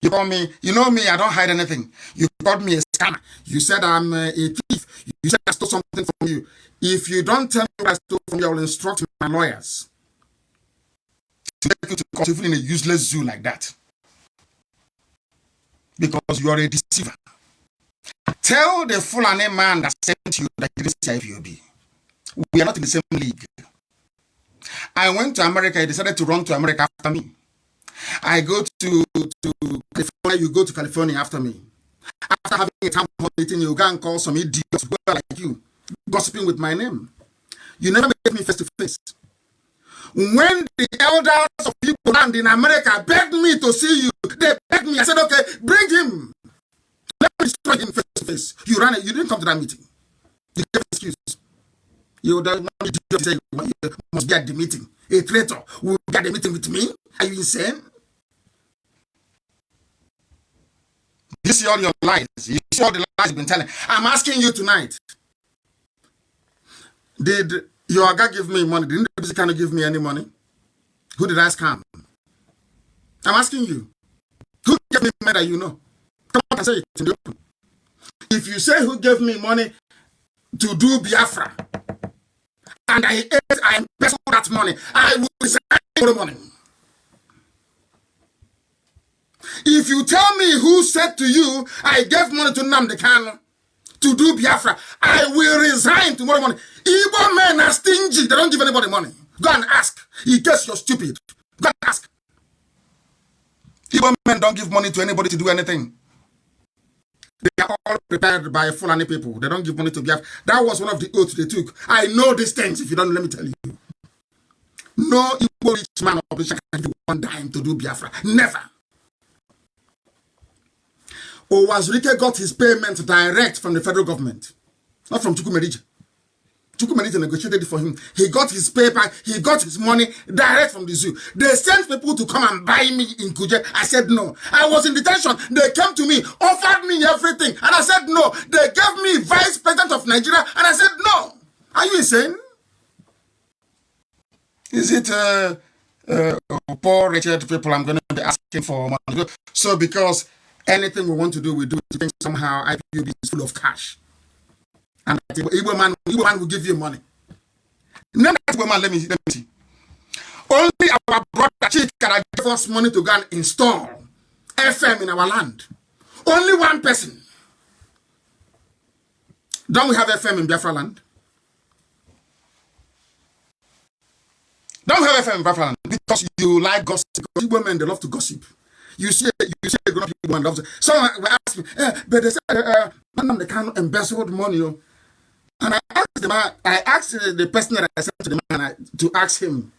You call me, you know me, I don't hide anything. You called me a scammer. You said I'm a thief. You said I stole something from you. If you don't tell me what I stole from you, I will instruct my lawyers to take you to court, even in a useless zoo like that. Because you are a deceiver. Tell the Fulani man that sent you that he didn't see IPOB. We are not in the same league. I went to America. He decided to run to America after me. I go to California. You go to California after me. After having a town hall meeting, you go and call some idiots who are like you, gossiping with my name. You never met me face to face. When the elders of people land in America begged me to see you, they begged me. I said, okay, bring him. Let me destroy him face to face. You ran it. You didn't come to that meeting. You gave an excuse. You must be at the meeting. A traitor will be at the meeting with me. Are you insane? You see all your lies. You see all the lies you've been telling. I'm asking you tonight. Did your guy give me money? Didn't the KANU give me any money? Who did I scam? I'm asking you. Who gave me money that you know? Come on and say it in the open. If you say who gave me money to do Biafra, and I embezzled that money, I will resign tomorrow morning. If you tell me who said to you, I gave money to NNAMDI KANU to do Biafra, I will resign tomorrow morning. Igbo men are stingy. They don't give anybody money. Go and ask. In case you're stupid. Go and ask. Igbo men don't give money to anybody to do anything. They are all prepared by Fulani people. They don't give money to Biafra. That was one of the oaths they took. I know these things. If you don't, let me tell you. No Igbo rich man or politician can give one dime to do Biafra. Never. Owazurike got his payment direct from the federal government. Not from Chukwumerije. Chukwumerije negotiated it for him. He got his paper, he got his money direct from the zoo. They sent people to come and buy me in Kuje. I said no. I was in detention. They came to me, offered me everything, and I said no. They gave me vice president of Nigeria, and I said no. Are you insane? Is it poor, wretched people I'm going to be asking for money? So because anything we want to do, we do it. Somehow IPOB is full of cash. And Igbo man will give you money. None of Igbo man, let me see. Only our brother Chikara gave us money to go and install FM in our land. Only one person. Don't we have FM in Biafra land? Don't we have FM in Biafra land? Because you like gossip. Because Igbo men, they love to gossip. You say grown-up people love to. Someone will ask me, but they said, the KANU embezzled money. And I asked the person that I sent to the man to ask him,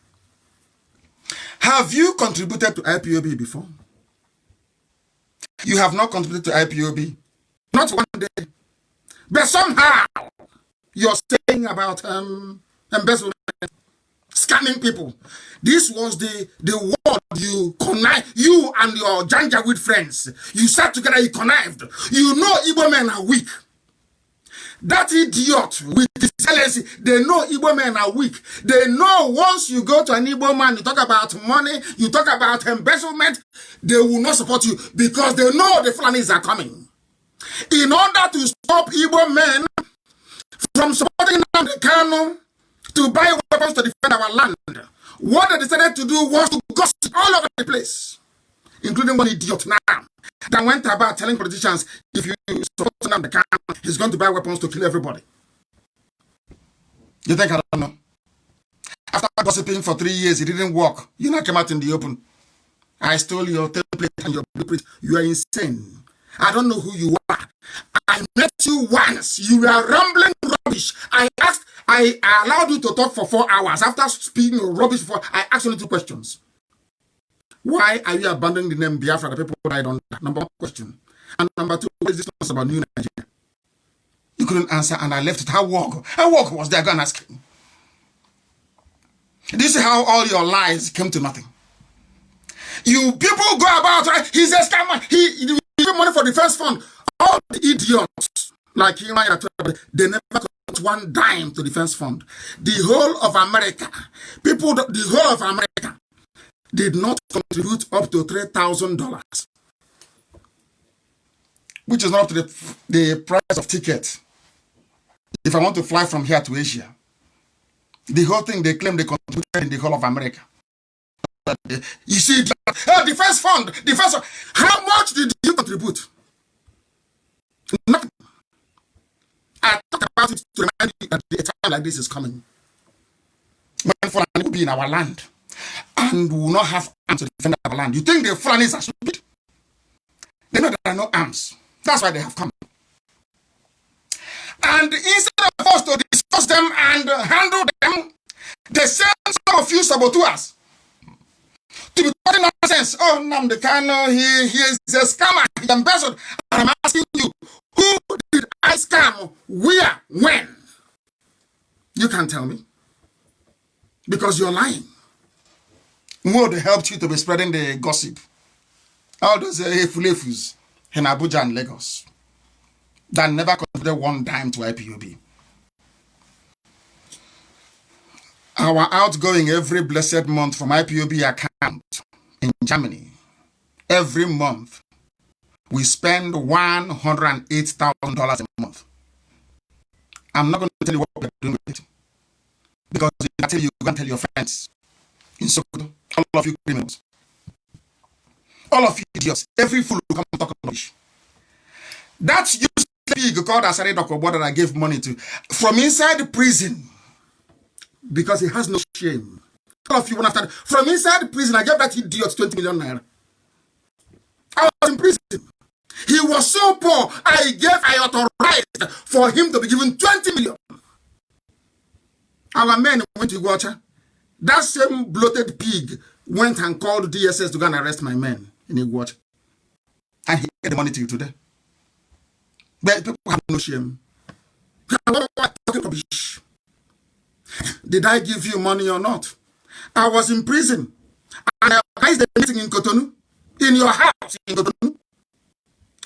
have you contributed to IPOB before? You have not contributed to IPOB. Not one day. But somehow, you're saying about embezzlement. scamming people. This was the word you connive, you and your Janjaweed friends. You sat together, you connived. You know Igbo men are weak. That idiot with his jealousy, they know Igbo men are weak. They know once you go to an Igbo man, you talk about money, you talk about embezzlement, they will not support you because they know the Fulanis are coming. In order to stop Igbo men from supporting the KANU to buy weapons to defend our land, what they decided to do was to gossip all over the place, including one idiot now that went about telling politicians, if you support the KANU, he's going to buy weapons to kill everybody. You think I don't know? After gossiping for 3 years, it didn't work. You now came out in the open. I stole your template and your blueprint. You are insane. I don't know who you are. I met you once. You were rambling rubbish. I allowed you to talk for 4 hours. After speaking rubbish, I asked only 2 questions. Why are you abandoning the name Biafra? The people died on that. Number 1 question. And number 2, what is this nonsense about New Nigeria? You couldn't answer, and I left it. How work was there? Go and ask him. This is how all your lies came to nothing. You people go about, right? He's a scammer. He give money for defense fund. All the idiots like you, they never got 1 dime to defense fund. The whole of America, the whole of America did not contribute up to $3,000, which is not up to the price of ticket. If I want to fly from here to Asia, the whole thing they claim they contributed in the whole of America. You see, defense fund. How much did you contribute? Nothing. I talk about it to remind you that a time like this is coming. When Fulani will be in our land and will not have arms to defend our land. You think the Fulanis are stupid? They know there are no arms. That's why they have come. And instead of us to discuss them and handle them, they send some of you saboteurs to be talking nonsense. Oh, NNAMDI KANU, he is a scammer, he embezzled. And I'm asking you, who did I scam? Where? When? You can't tell me. Because you're lying. Who helped you to be spreading the gossip? All those efulefus in Abuja and Lagos that never contributed 1 dime to IPOB. Our outgoing every blessed month from IPOB account in Germany, every month, we spend $108,000 a month. I'm not going to tell you what we're doing with it. Because if I tell you, you can tell your friends in Sokoto, all of you criminals, all of you idiots, every fool will come and talk about it. That's useless pig called Asari Dokobo that I gave money to from inside the prison because he has no shame. All of you want after from inside the prison, I gave that idiot 20 million naira. I was in prison. He was so poor, I authorized for him to be given 20 million. Our men went to Iguacha. That same bloated pig went and called DSS to go and arrest my men in Iguacha. And he gave the money to you today. But people have no shame. Did I give you money or not? I was in prison. And I organized a meeting in Cotonou, in your house in Cotonou,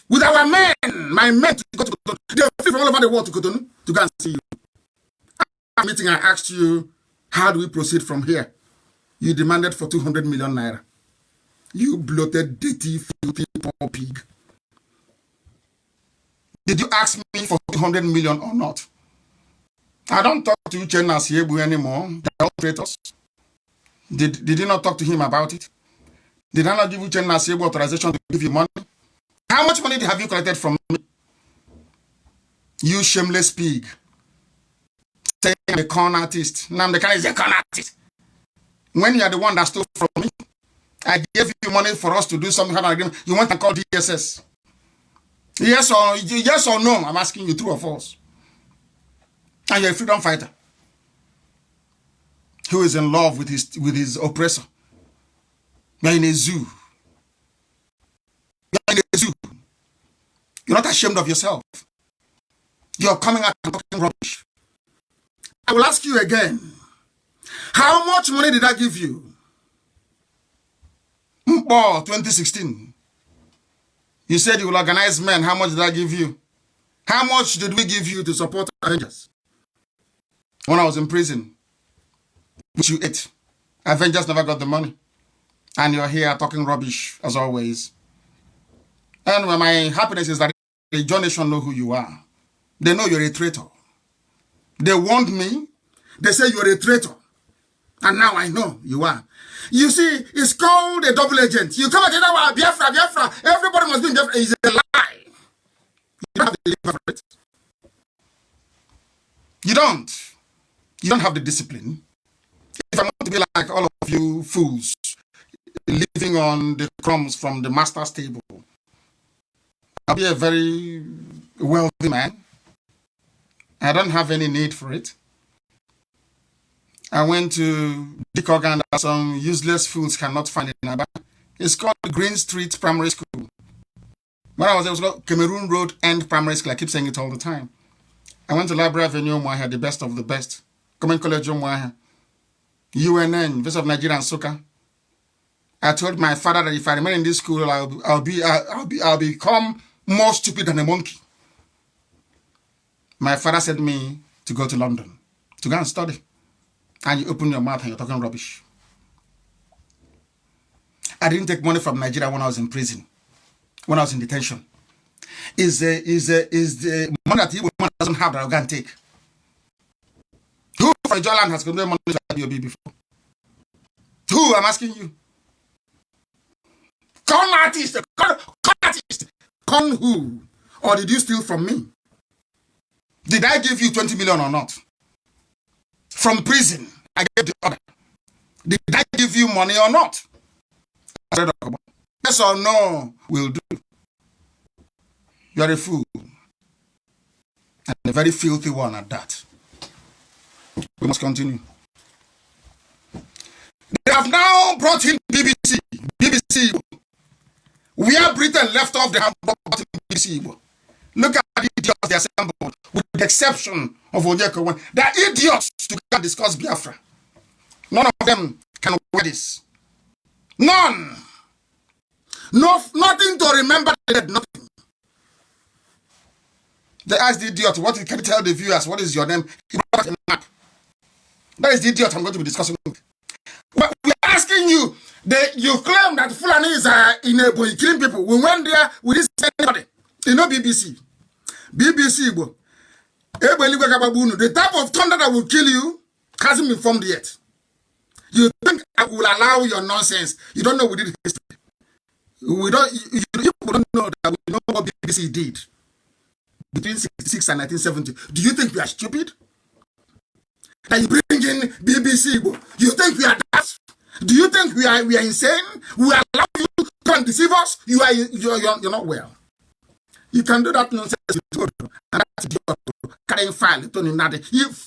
with our men, my men to go to Cotonou. They flew from all over the world to Cotonou to go and see you. At the meeting, I asked you, how do we proceed from here? You demanded for 200 million naira. You bloated, dirty, filthy, poor pig. Did you ask me for 200 million or not? I don't talk to Uchenna Siebu anymore. They're all traitors. Did you not talk to him about it? Did I not give Uchenna Siebu authorization to give you money? How much money have you collected from me? You shameless pig. Saying I'm a con artist. NNAMDI KANU is a con artist. When you are the one that stole from me, I gave you money for us to do something. You went and called DSS. Yes or no? I'm asking you, true or false? And you're a freedom fighter who is in love with his oppressor. You're in a zoo. You're in a zoo. You're not ashamed of yourself. You're coming out and talking rubbish. I will ask you again. How much money did I give you? 2016. You said you will organize men. How much did I give you? How much did we give you to support Avengers? When I was in prison, which you ate. Avengers never got the money. And you're here talking rubbish, as always. And my happiness is that the John Nation know who you are. They know you're a traitor. They warned me. They say you're a traitor. And now I know you are. You see, it's called a double agent. You come and tell about Biafra, Biafra. Everybody must be in Biafra. It's a lie. You don't have the liver for it. You don't. You don't have the discipline. If I want to be like all of you fools, living on the crumbs from the master's table, I'll be a very wealthy man. I don't have any need for it. I went to Dick Organ that some useless fools cannot find in Aba. It's called Green Street Primary School. When I was there, it was called Cameroon Road End Primary School. I keep saying it all the time. I went to Library Avenue, Umuahia, the best of the best. Government College, Umuahia. UNN, University of Nigeria and Soka. I told my father that if I remain in this school, I'll become more stupid than a monkey. My father sent me to go to London to go and study. And you open your mouth and you're talking rubbish. I didn't take money from Nigeria when I was in prison, when I was in detention. Is the money that the woman doesn't have that I can take? Who from Joland has given money to IPOB before? Who? I'm asking you. Con artist, con artist, con who? Or did you steal from me? Did I give you 20 million or not? From prison, I gave the order. Did I give you money or not? Yes or no will do. You are a fool. And a very filthy one at that. We must continue. They have now brought in BBC. BBC. Where Britain left off, they have brought in BBC. Look at the idiots they assembled, with the exception of Onyeka. They are idiots to discuss Biafra. None of them can wear this. None. No, nothing to remember the dead, nothing. They asked the idiot, what can you tell the viewers? What is your name? He brought a map. That is the idiot I'm going to be discussing with. Well, we're asking you, you claim that Fulani is in a boy killing people. We went there, we didn't say anybody. You know BBC. BBC, the type of thunder that will kill you hasn't been formed yet. You think I will allow your nonsense? You don't know we did history. You don't know that we know what BBC did between 1966 and 1970. Do you think we are stupid? That you bring in BBC? You think we are that? Do you think we are insane? We allow you to come and deceive us? You're not well. You can do that nonsense with Toto, and that's idiot carrying file. You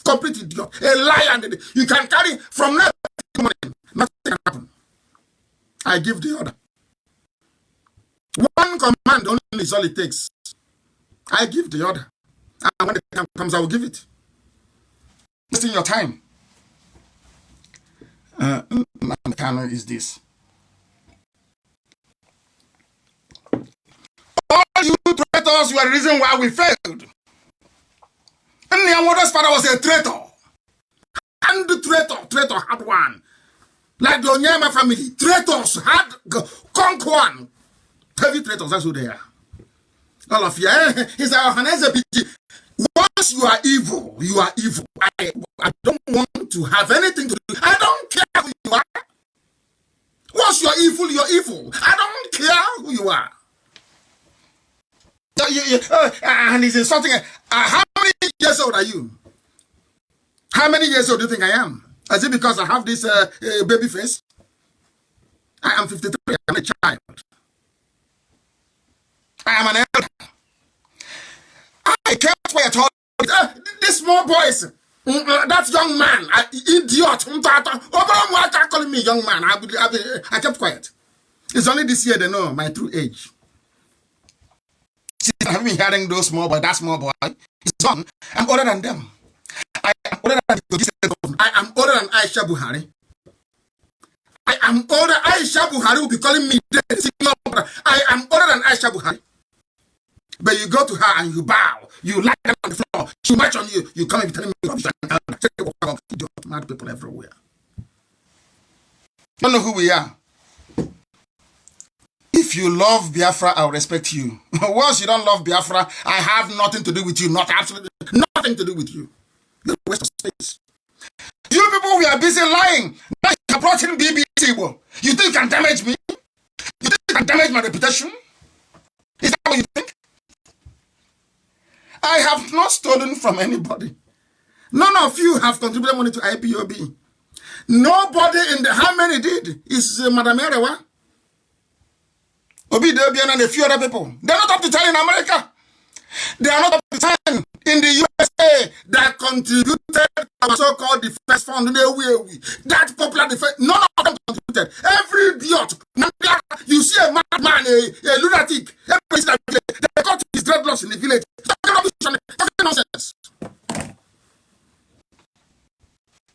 complete idiot, a liar. You can carry from now to morning. Nothing can happen. I give the order. One command only is all it takes. I give the order, and when the time comes, I will give it. Wasting your time. KANU is this. All you traitors, you are the reason why we failed. And your mother's father was a traitor. And the traitor had one. Like the Onyema family, traitors had conquered one. Heavy traitors, that's who they are. All of you, he's our Hanese PG. Once you are evil, you are evil. I don't want to have anything to do. I don't care who you are. Once you're evil, you're evil. I don't care who you are. And he's insulting. How many years old are you? How many years old do you think I am? Is it because I have this baby face? I am 53. I'm a child. I am an elder. I kept quiet. This small boys, that young man, idiot, calling me young man. I kept quiet. It's only this year they know my true age. See, I've been hearing those small boy, that small boy. He's young. I'm older than them. I am older than I am older than Aisha Buhari. I am older. Aisha Buhari will be calling me dead. I am older than Aisha Buhari. But you go to her and you bow. You lie down on the floor. She march on you. You come and be telling me rubbish. Mad people everywhere. Don't know who we are. If you love Biafra, I'll respect you. Once you don't love Biafra, I have nothing to do with you. Not absolutely nothing to do with you. You're a waste of space. You people, we are busy lying. Now you brought in BBC. You think you can damage me? You think you can damage my reputation? Is that what you think? I have not stolen from anybody. None of you have contributed money to IPOB. Nobody in the... How many did? Is Madam Erewa? Obi Debian and a few other people. They're not up to 10 in America. They are not up to 10 in the USA that contributed to our so-called defense fund. That popular defense, none of them contributed. Every idiot, you see a madman, a lunatic, they got his dreadlocks in the village. Talking nonsense.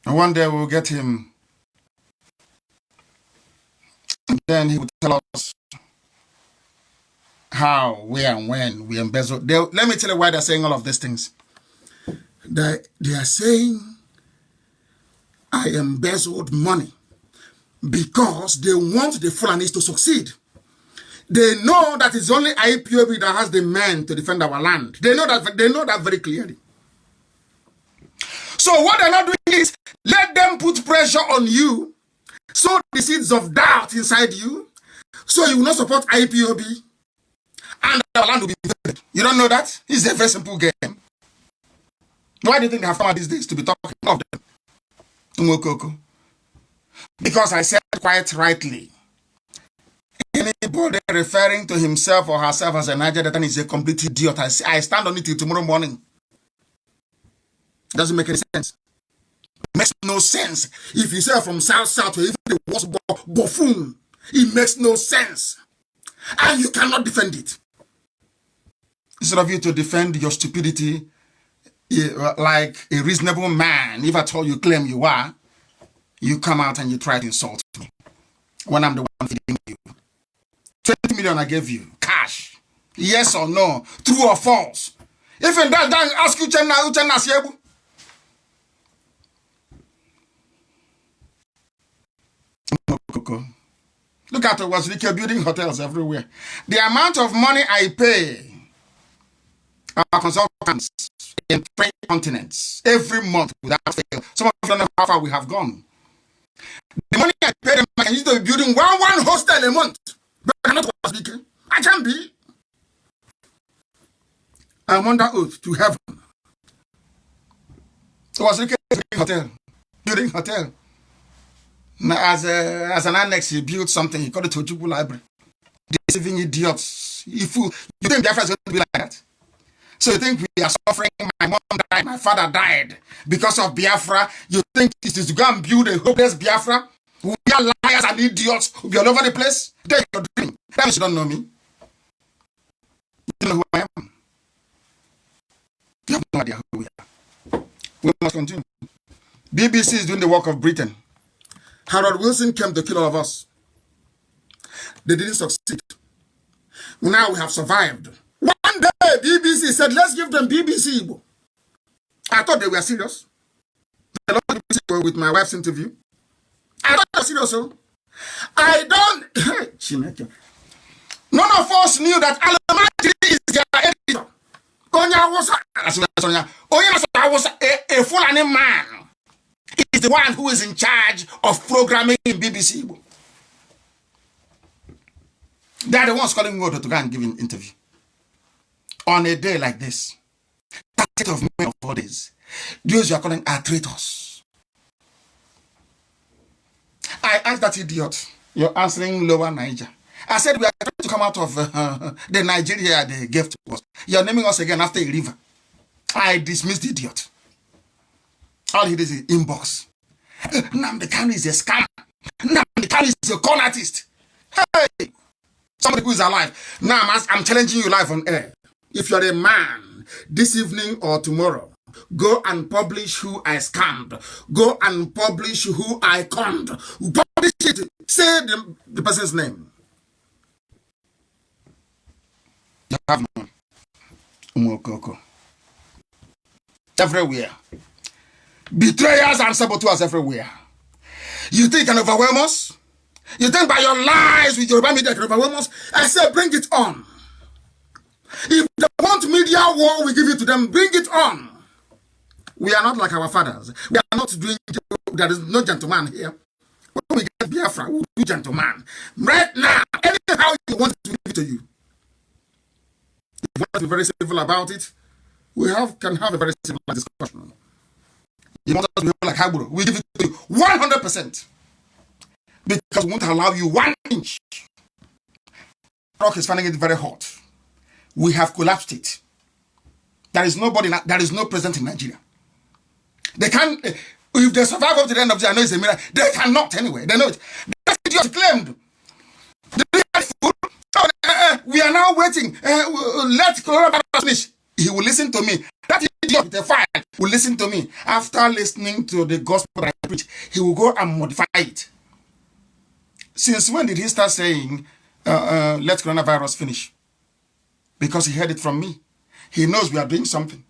And one day we'll get him. And then he will tell us how, where, and when we embezzle. Let me tell you why they're saying all of these things. They are saying I embezzled money because they want the Fulanis to succeed. They know that it's only IPOB that has the men to defend our land. They know that very clearly. So what they're not doing is let them put pressure on you, sow the seeds of doubt inside you, so you will not support IPOB, and our land will be defended. You don't know that? It's a very simple game. Why do you think they have come out these days to be talking of them? Because I said quite rightly, anybody referring to himself or herself as a Niger Delta is a complete idiot. I stand on it till tomorrow morning. Doesn't make any sense. Makes no sense. If you say from south to even the worst buffoon, it makes no sense. And you cannot defend it. Instead of you to defend your stupidity like a reasonable man, if at all you claim you are, you come out and you try to insult me when I'm the one feeding you. 20 million I gave you, cash. Yes or no, true or false. If in that, then ask Uchenna Siebu. Look at Wazirike building hotels everywhere. The amount of money I pay our consultants in 3 continents every month without fail. Some of you don't know how far we have gone. The money I pay them, I can use to be building one hostel a month. But I cannot Wazirike. I can be. I'm under oath to heaven. Wazirike building hotel. Now, as an annex, he built something. He called it Ojubu Library. Deceiving idiots. You think Biafra is going to be like that? So you think we are suffering? My mom died, my father died because of Biafra. You think it is to go and build a hopeless Biafra? We are liars and idiots. We'll be all over the place. Then you're dreaming. That means you don't know me. You don't know who I am. You have no idea who we are. We must continue. BBC is doing the work of Britain. Harold Wilson came to kill all of us. They didn't succeed. Now we have survived. One day, BBC said, let's give them BBC. I thought they were serious. I love BBC with my wife's interview. I thought they were serious. So I don't... None of us knew that Alamati is their editor. A Fulani man is the one who is in charge of programming in BBC. They are the ones calling me to go and give an interview. On a day like this, 30th of May of 4 days, those you are calling are traitors. I asked that idiot, you're answering Lower Niger. I said, we are trying to come out of the Nigeria they gave to us. You're naming us again after a river. I dismissed the idiot. All he did is inbox. NNAMDI KANU is a scam. NNAMDI KANU is a con artist. Hey, somebody who is alive. Now I'm challenging you live on air. If you're a man, this evening or tomorrow, Go and publish who I scammed. Go and publish who I conned. Publish it. Say the person's name. You have none. Everywhere. Betrayers and saboteurs everywhere. You think you can overwhelm us? You think by your lies with your media can overwhelm us? I say bring it on. If they want media war, we give it to them. Bring it on. We are not like our fathers. We are not doing, there is no gentleman here. When we get Biafra, we'll do gentleman. Right now, anyhow you want to give it to you. If you want to be very civil about it, we can have a very civil discussion. You want us to be like Haburo, we give it to you 100%. Because we won't allow you 1 inch. Rock is finding it very hot. We have collapsed it. There is nobody, there is no president in Nigeria. They can't, if they survive up to the end of the day, I know it's a miracle. They cannot anyway. They know it. That idiot claimed. We are now waiting. Let coronavirus finish. He will listen to me. That idiot with a file will listen to me. After listening to the gospel that I preach, he will go and modify it. Since when did he start saying, let coronavirus finish? Because he heard it from me. He knows we are doing something.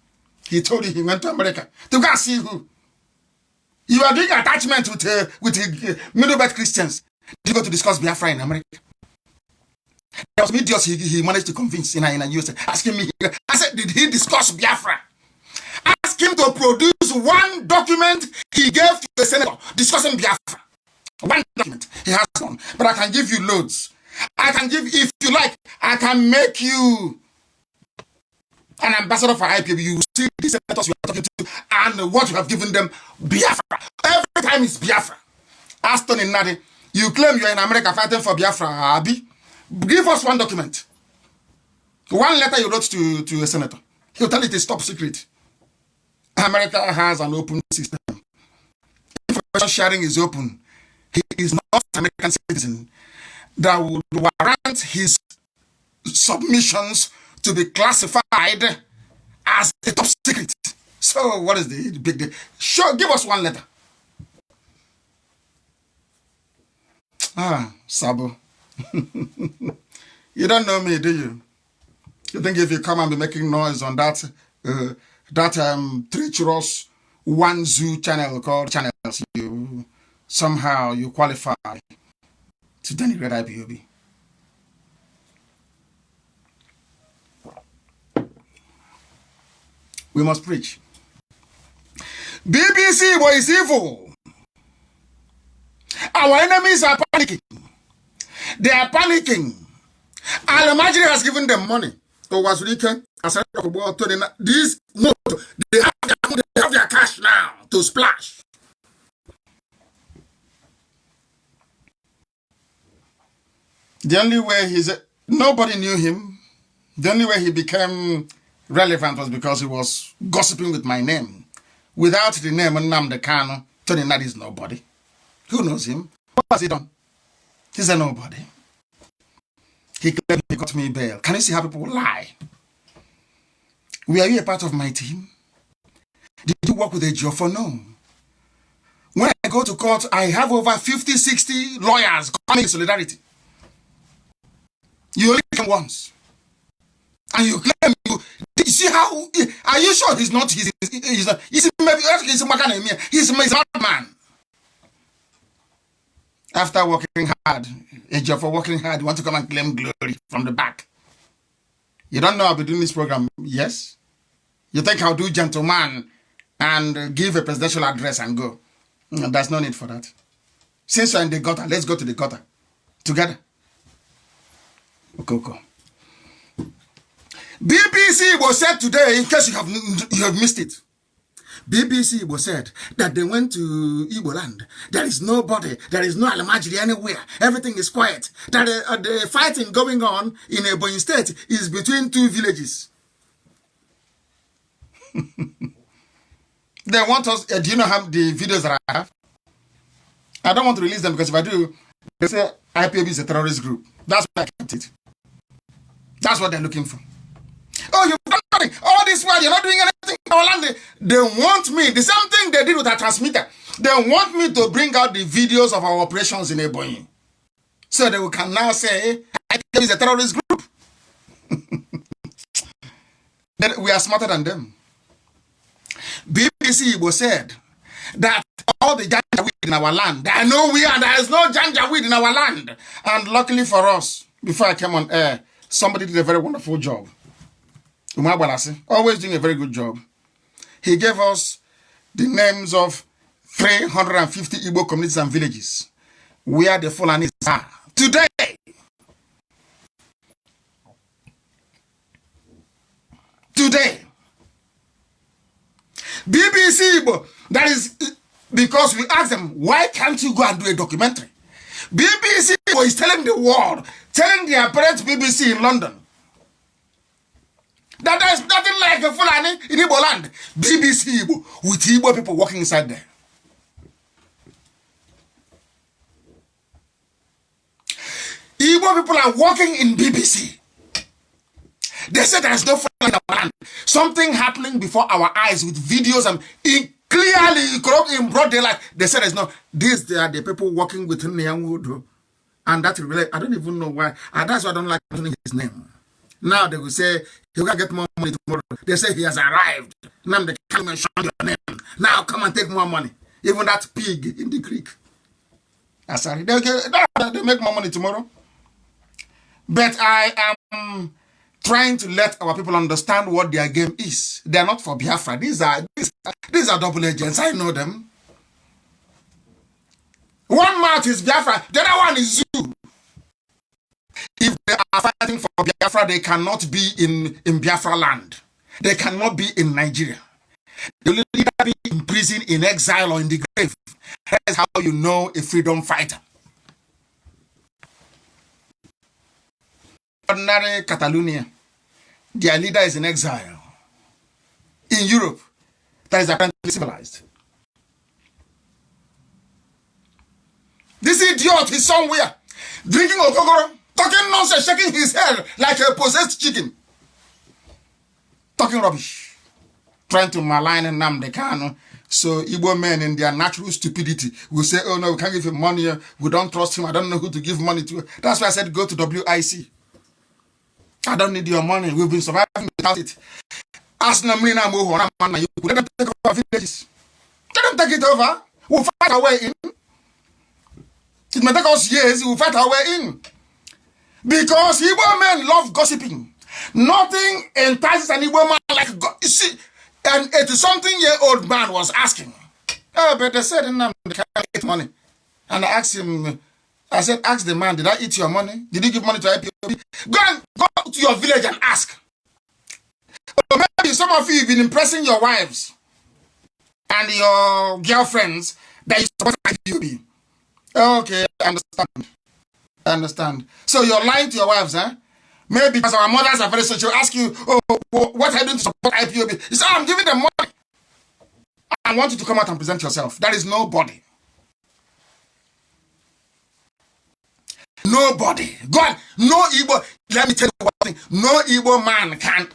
He told you he went to America to go and see who. You are doing attachment with middle-birth Christians. Did you go to discuss Biafra in America? There was medias he managed to convince in the US. Asking me, I said, did he discuss Biafra? Ask him to produce 1 document he gave to the senator discussing Biafra. 1 document. He has one. But I can give you loads. I can give, if you like, I can make you an ambassador for IPOB. You see the senators you are talking to and what you have given them, Biafra. Every time it's Biafra. Aston Nadi, you claim you are in America fighting for Biafra, Abi. Give us 1 document. 1 letter you wrote to a senator. He'll tell it is top secret. America has an open system. Information sharing is open. He is not an American citizen that would warrant his submissions to be classified as a top secret. So what is the big deal? Sure, give us 1 letter. Sabo. You don't know me, do you? You think if you come and be making noise on that treacherous 1 zoo channel called Channels, you somehow you qualify to denigrate IPOB? We must preach. BBC was evil. Our enemies are panicking. They are panicking. Al-Majri has given them money. So was weekend. These they have their cash now to splash. The only way nobody knew him. The only way he became relevant was because he was gossiping with my name. Without the name NNAMDI KANU, that is nobody. Who knows him? What has he done? He's a nobody. He claimed he got me bail. Can you see how people lie? Were you a part of my team? Did you work with a Joffo? No. When I go to court, I have over 50, 60 lawyers coming in solidarity. You only came once. And you claim you see how, are you sure he's not, he's a madman. After working hard, a job for working hard, you want to come and claim glory from the back. You don't know I'll be doing this program, yes? You think I'll do gentleman and give a presidential address and go? There's no need for that. Since you're in the gutter, let's go to the gutter together. Okay. BBC was said today, in case you have missed it. BBC was said that they went to Igbo land. There is nobody. There is no Al-Majri anywhere. Everything is quiet. That the fighting going on in Ebonyi State is between 2 villages. They want us. Do you know how the videos that I have? I don't want to release them because if I do, they say IPOB is a terrorist group. That's why I kept it. That's what they're looking for. Oh, you've done nothing. All this while you're not doing anything. Our land, they want me, the same thing they did with our transmitter. They want me to bring out the videos of our operations in Ebonyi. So they can now say, IPOB is a terrorist group. Then we are smarter than them. BBC Igbo said that all the janjaweed in our land, there is no janjaweed in our land. And luckily for us, before I came on air, somebody did a very wonderful job. Umar Balasi, always doing a very good job. He gave us the names of 350 Igbo communities and villages where the Fulanis are today. Today. BBC Igbo, that is because we asked them, why can't you go and do a documentary? BBC Igbo is telling the world, telling their parent BBC in London, that there is nothing like a Fulani in Igbo land. BBC Igbo, with Igbo people working inside there. Igbo people are working in BBC. They said there is no Fulani in our land. Something happening before our eyes with videos and clearly in broad daylight. They said there's no. These are the people working with NNAMDI. And that really, I don't even know why. And that's why I don't like mentioning his name. Now they will say, he'll get more money tomorrow. They say he has arrived. Now they can't mention your name. Now come and take more money. Even that pig in the creek. Sorry. They make more money tomorrow. But I am trying to let our people understand what their game is. They are not for Biafra. These are double agents. I know them. One mouth is Biafra. The other one is you. If they are fighting for Biafra, they cannot be in Biafra land. They cannot be in Nigeria. They will either be in prison, in exile, or in the grave. That's how you know a freedom fighter. Ordinary Catalonia, their leader is in exile. In Europe, that is apparently civilized. This idiot is somewhere drinking okokoro, talking nonsense, shaking his head like a possessed chicken. Talking rubbish. Trying to malign NNAMDI KANU. So Igbo men in their natural stupidity will say, oh no, we can't give him money. We don't trust him. I don't know who to give money to. That's why I said go to WIC. I don't need your money. We've been surviving without it. Ask Namina Moho, let them take over villages. Let them take it over. We'll fight our way in. It may take us years, we'll fight our way in. Because Igbo men love gossiping. Nothing entices an Igbo man like you see, an 80-something-year-old man was asking. Oh, but they said they can't get money. And I asked him, I said, ask the man, did I eat your money? Did you give money to IPOB? Go to your village and ask. Or maybe some of you have been impressing your wives and your girlfriends that you support IPOB. Okay, I understand. So you're lying to your wives, huh? Maybe because our mothers are very social, ask you, oh, what are you doing to support IPOB? You say, oh, I'm giving them money. I want you to come out and present yourself. There is nobody. Nobody. God, no Igbo, let me tell you one thing. No Igbo man can,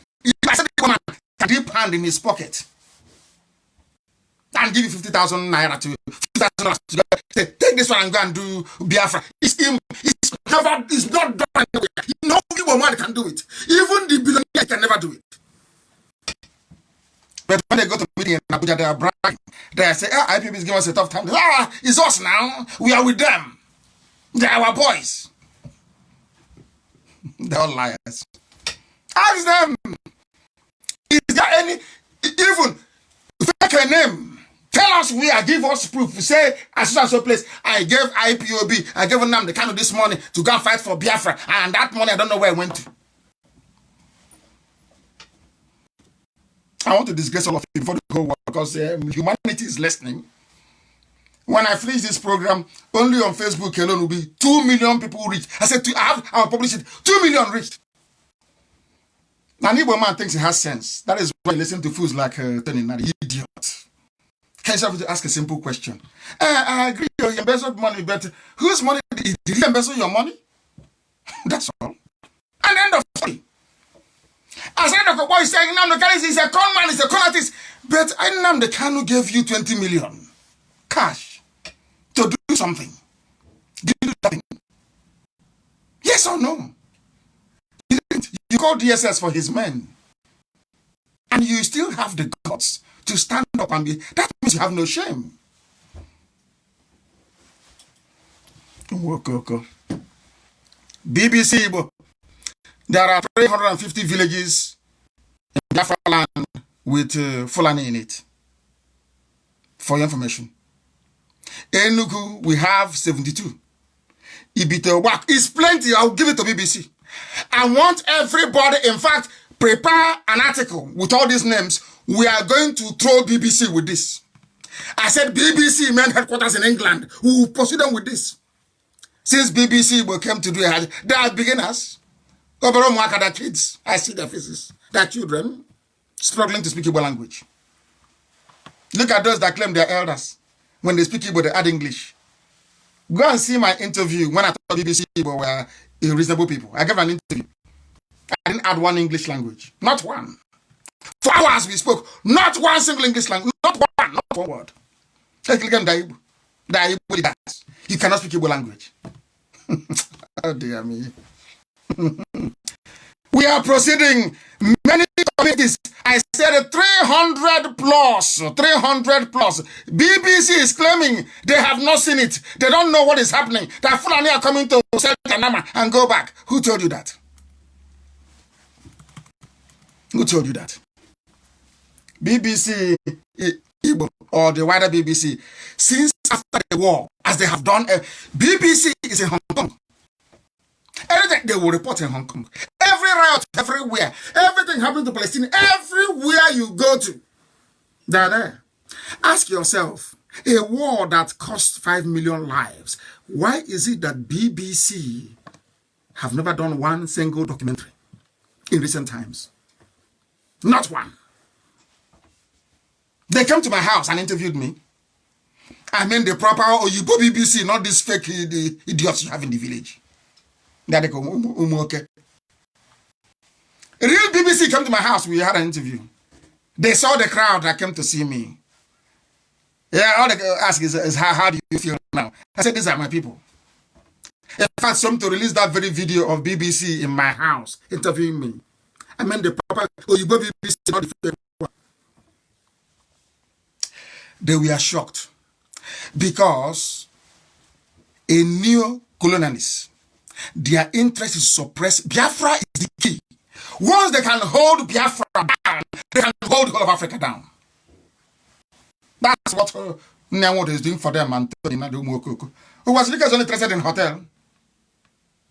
I said Igbo man can dip hand in his pocket and give you 50,000 naira to 50,000 dollars to say, take this one and go and do Biafra. It's not done anywhere. No Igbo man can do it. Even the billionaire can never do it. But when they go to meeting in Abuja, they are bragging. They say, IPOB is giving us a tough time. It's us now. We are with them. They are our boys. They're all liars. Ask them. Is there any, even fake a name? Tell us where, give us proof. Say, as soon as so place, I gave IPOB, I gave NNAMDI KANU this money to go and fight for Biafra. And that money, I don't know where it went to. I want to disgrace all of you before the whole world because humanity is listening. When I finish this program, only on Facebook alone will be 2 million people reached. I said, I'll publish it. 2 million reached. An Igbo man thinks he has sense. That is why he listens to fools like Tony, not the idiot. Can you have to ask a simple question? I agree, you embezzled money, but whose money did you embezzle your money? That's all. And end of story. I said, the boy is saying, NNAMDI Kanu is a con man, he's a con artist. But NNAMDI Kanu gave you 20 million cash to do something. Did you do that thing? Yes or no? You didn't. You called DSS for his men. And you still have the guts to stand up and be, that means you have no shame. BBC, there are 350 villages in Biafra land with Fulani in it. For your information. Enugu, we have 72. Ibite work is plenty. I'll give it to BBC. I want everybody, in fact, prepare an article with all these names. We are going to throw BBC with this. I said BBC main headquarters in England. We will pursue them with this. Since BBC came to do it, they are beginners. Overall, kids, I see their faces. Their children struggling to speak Igbo language. Look at those that claim they're elders. When they speak Igbo, they add English. Go and see my interview when I thought BBC were reasonable people. I gave an interview. I didn't add one English language. Not one. For hours we spoke. Not one single English language. Not one word. You cannot speak Igbo language. Oh dear me. We are proceeding. Many committees. I said 300 plus. 300 plus. BBC is claiming they have not seen it. They don't know what is happening. That Fulani are coming to Nama and go back. Who told you that? Who told you that? BBC Igbo or the wider BBC, since after the war, as they have done, BBC is in Hong Kong. Everything they will report in Hong Kong. Every riot, everywhere. Everything happening to Palestine, everywhere you go to, they're there. Ask yourself, a war that cost 5 million lives, why is it that BBC have never done one single documentary in recent times? Not one. They came to my house and interviewed me. I mean the proper Oyibo BBC, not this fake idiots you have in the village. That go okay. Real BBC came to my house. We had an interview. They saw the crowd that came to see me. Yeah, all they ask is how do you feel now? I said, these are my people. In fact, some to release that very video of BBC in my house interviewing me. I mean the proper Oyibo BBC, not the fake one. They were shocked because a neo-colonialist, their interest is suppressed. Biafra is the key. Once they can hold Biafra down, they can hold the whole of Africa down. That's what NNAMDI is doing for them. And who was only interested in hotel.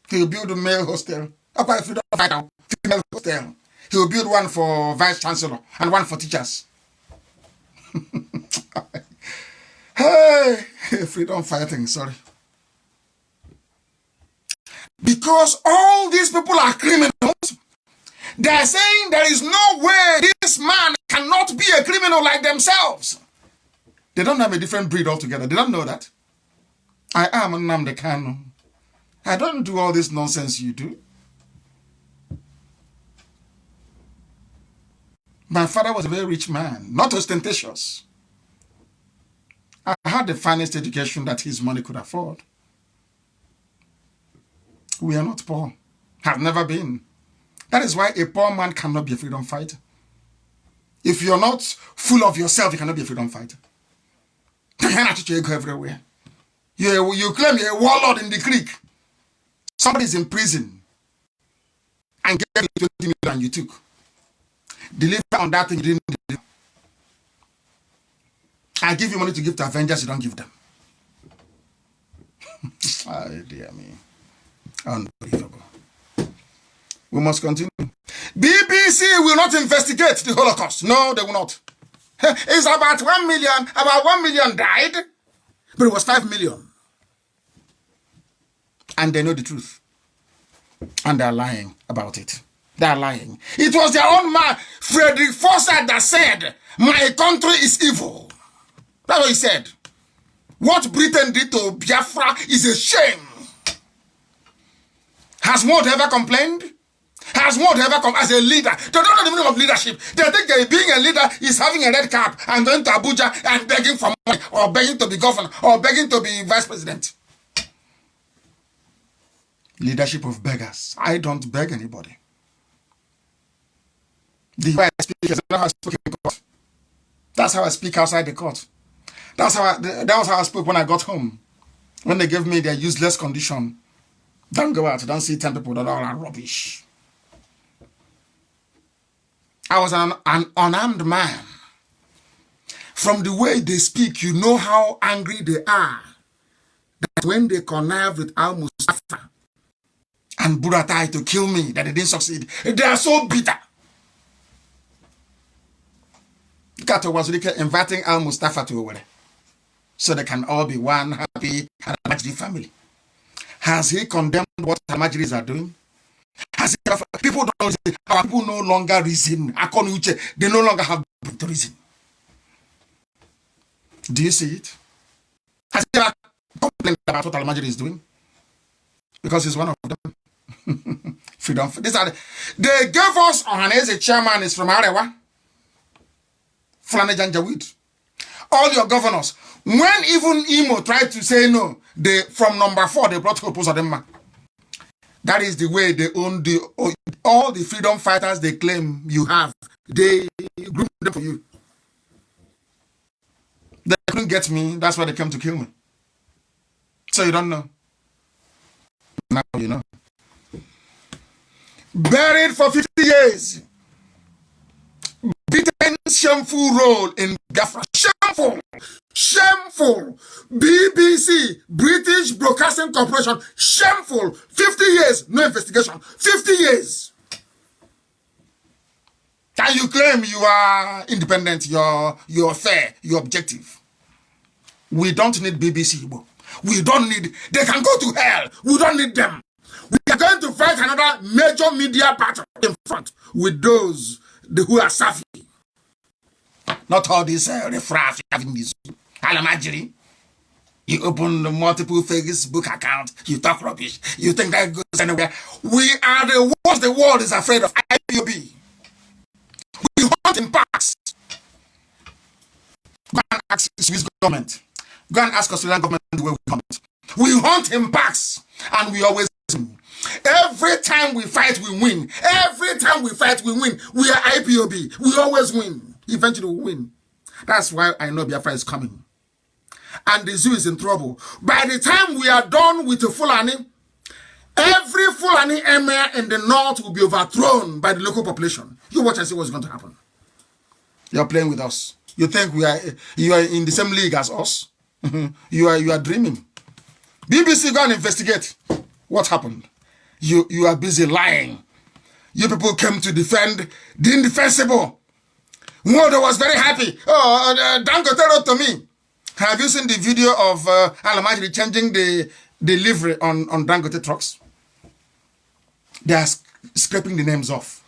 He'll build a male hostel. If you don't fight out, female hostel. He'll build one for vice chancellor and one for teachers. Hey, freedom fighting, sorry. Because all these people are criminals. They are saying there is no way this man cannot be a criminal like themselves. They don't have a different breed altogether. They don't know that. I am NNAMDI Kanu. I don't do all this nonsense you do. My father was a very rich man, not ostentatious. I had the finest education that his money could afford. We are not poor. Have never been. That is why a poor man cannot be a freedom fighter. If you're not full of yourself, you cannot be a freedom fighter. You go everywhere. You claim you're a warlord in the creek. Somebody is in prison and gave you 20 million you took. Deliver on that thing you didn't deliver. I give you money to give to Avengers, you don't give them. Oh, dear me. Unbelievable. We must continue. BBC will not investigate the Holocaust. No, they will not. It's about 1 million. About 1 million died, but it was 5 million. And they know the truth. And they're lying about it. They're lying. It was their own man, Frederick Forsyth, that said, my country is evil. That's what he said. What Britain did to Biafra is a shame. Has Maud ever complained? Has one ever come as a leader? They don't know the meaning of leadership. They think that being a leader is having a red cap and going to Abuja and begging for money, or begging to be governor, or begging to be vice president. Leadership of beggars. I don't beg anybody. The way I speak is not how I speak in court. That's how I speak outside the court. That was how I spoke when I got home. When they gave me their useless condition. Don't go out. Don't see 10 people that are all rubbish. I was an unarmed man. From the way they speak, you know how angry they are. That when they connive with Al-Mustafa and Buratai to kill me, that they didn't succeed. They are so bitter. Kato was inviting Al-Mustafa to Owerri so they can all be one happy Al-Majri family. Has he condemned what Al-Majris are doing? Has he, people don't say, our people no longer reason. They no longer have to reason. Do you see it? Has he ever complained about what Al-Majri is doing? Because he's one of them. Freedom. They gave us Ohanese chairman is from Arewa. Fulani Janjaweed. All your governors. When even Imo tried to say no, from number 4, they brought Hope Uzodinma. That is the way they own all the freedom fighters they claim you have. They group them for you. They couldn't get me. That's why they came to kill me. So you don't know. Now you know. Buried for 50 years. Britain's shameful role in Biafra. Shameful. Shameful. BBC, British Broadcasting Corporation. Shameful. 50 years. No investigation. 50 years. And you claim you are independent, you're fair, you're objective. We don't need BBC. We don't need, they can go to hell. We don't need them. We are going to fight another major media battle in front with those who are savvy. Not all these refraff having this. Al-Majri, you open multiple Facebook accounts, you talk rubbish, you think that goes anywhere. We are the ones the world is afraid of. IPOB. We hunt in packs. Go and ask the Swiss government. Go and ask Australian government the way we hunt. We hunt in packs and we always win. Every time we fight, we win. Every time we fight, we win. We are IPOB. We always win. Eventually we win. That's why I know Biafra is coming. And the zoo is in trouble. By the time we are done with the Fulani, every Fulani emir in the north will be overthrown by the local population. You watch and see what's going to happen. You're playing with us. You think you are in the same league as us? you are dreaming. BBC, go and investigate what happened. You are busy lying. You people came to defend the indefensible. Mwodo was very happy. Oh, Dangote wrote to me. Have you seen the video of Al-Majri changing the livery on Dangote trucks? They are scraping the names off.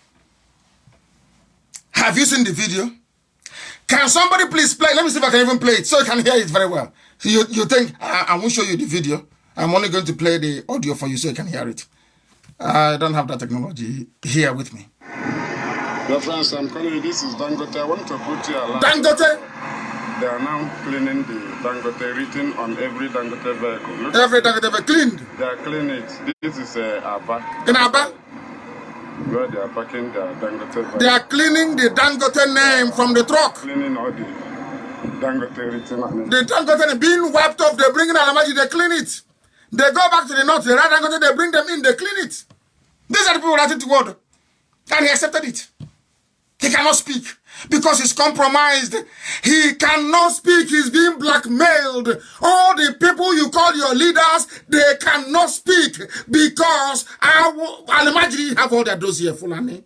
Have you seen the video? Can somebody please play? Let me see if I can even play it so you can hear it very well. So you think I won't show you the video. I'm only going to play the audio for you so you can hear it. I don't have that technology here with me. Your friends, I'm calling you. This is Dangote. I want to put you alert. Dangote? They are now cleaning the Dangote written on every Dangote vehicle. Look, every Dangote vehicle cleaned? They are cleaning it. This is Abba. In Abba? Where they are packing their Dangote vehicle. They are cleaning the Dangote name from the truck. Cleaning all the Dangote written on it. The Dangote being wiped off, they bring in Al-Majri, they clean it. They go back to the north, they write Dangote, they bring them in, they clean it. These are the people writing to word. And he accepted it. He cannot speak because he's compromised. He cannot speak. He's being blackmailed. All the people you call your leaders, they cannot speak because Al-Majri have all their dossier Fulani.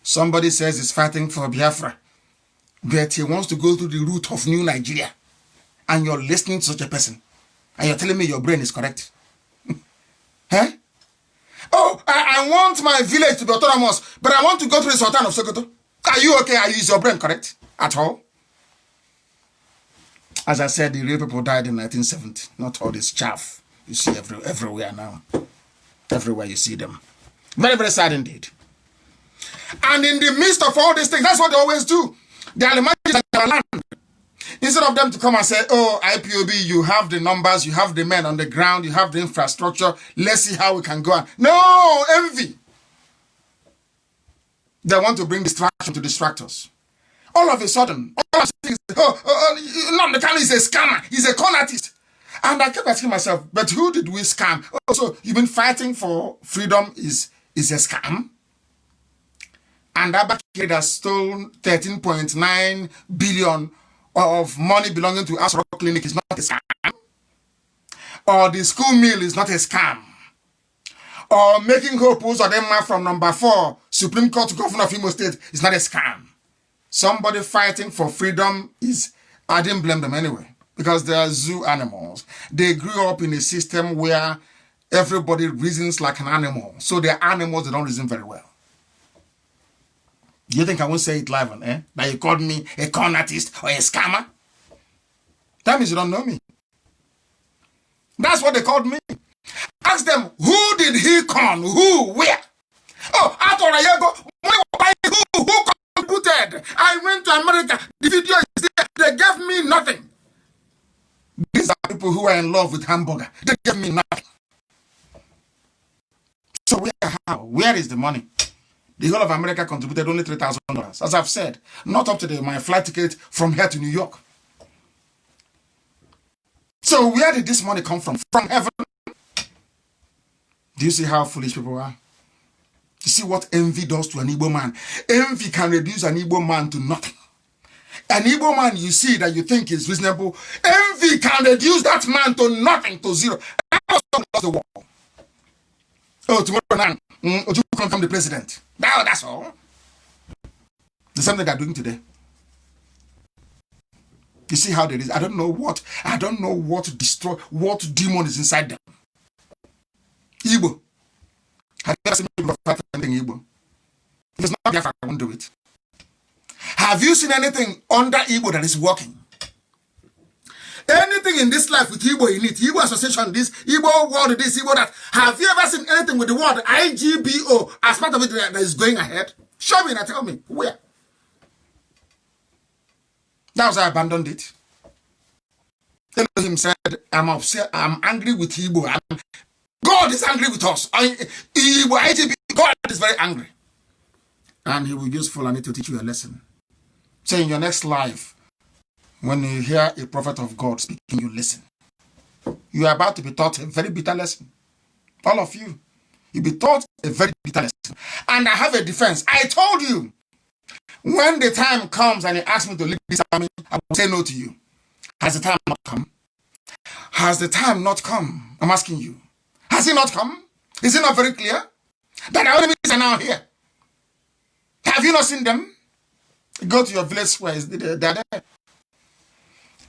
Somebody says he's fighting for Biafra, but he wants to go to the root of New Nigeria. And you're listening to such a person. And you're telling me your brain is correct. Huh? Oh, I want my village to be autonomous, but I want to go to the Sultan of Sokoto. Are you okay? Is your brain correct at all? As I said, the real people died in 1970, not all this chaff. You see everywhere now. Everywhere you see them. Very, very sad indeed. And in the midst of all these things, that's what they always do. They are the land. Instead of them to come and say, oh, IPOB, you have the numbers, you have the men on the ground, you have the infrastructure, let's see how we can go on. No, envy. They want to bring distraction to distract us. All of a sudden, all I'm saying is, NNAMDI KANU is a scammer, he's a con artist. And I kept asking myself, but who did we scam? Oh, so you've been fighting for freedom is a scam? And that back has stolen 13.9 billion of money belonging to Asro Clinic is not a scam. Or the school meal is not a scam. Or making Hope Uzodinma from number 4 Supreme Court Governor of Imo State is not a scam. Somebody fighting for freedom is, I didn't blame them anyway, because they are zoo animals. They grew up in a system where everybody reasons like an animal. So they're animals, they don't reason very well. Do you think I won't say it live on air? That you called me a con artist or a scammer? That means you don't know me. That's what they called me. Ask them, who did he con? Who? Where? Oh, Atorayego, who contributed? I went to America. The video is there. They gave me nothing. These are people who are in love with hamburger. They gave me nothing. So where is the money? The whole of America contributed only $3,000. As I've said, not up to my flight ticket from here to New York. So where did this money come from? From heaven? Do you see how foolish people are? You see what envy does to an Igbo man? Envy can reduce an Igbo man to nothing. An Igbo man you see that you think is reasonable, envy can reduce that man to nothing, to zero. That's the war. Oh, tomorrow night, you can become the president. That's all. The same thing they're doing today. You see how there is. I don't know what to destroy, what demon is inside them. Igbo. Have you ever seen people fight anything Igbo? If it's not Biafra, I won't do it. Have you seen anything under Igbo that is working? Anything in this life with Igbo in it, Igbo association this, Igbo world this, Igbo that. Have you ever seen anything with the word IGBO as part of it that is going ahead? Show me and tell me where. That was I abandoned it. Elohim said, I'm upset, I'm angry with Igbo. God is angry with us. Igbo, IGB, God is very angry. And he will use Fulani to teach you a lesson. Say in your next life, when you hear a prophet of God speaking, you listen. You are about to be taught a very bitter lesson. All of you. You'll be taught a very bitter lesson. And I have a defense. I told you, when the time comes and you ask me to lead this army, I will say no to you. Has the time not come? Has the time not come? I'm asking you. Has it not come? Is it not very clear? That our enemies are now here. Have you not seen them? Go to your village square. They're there.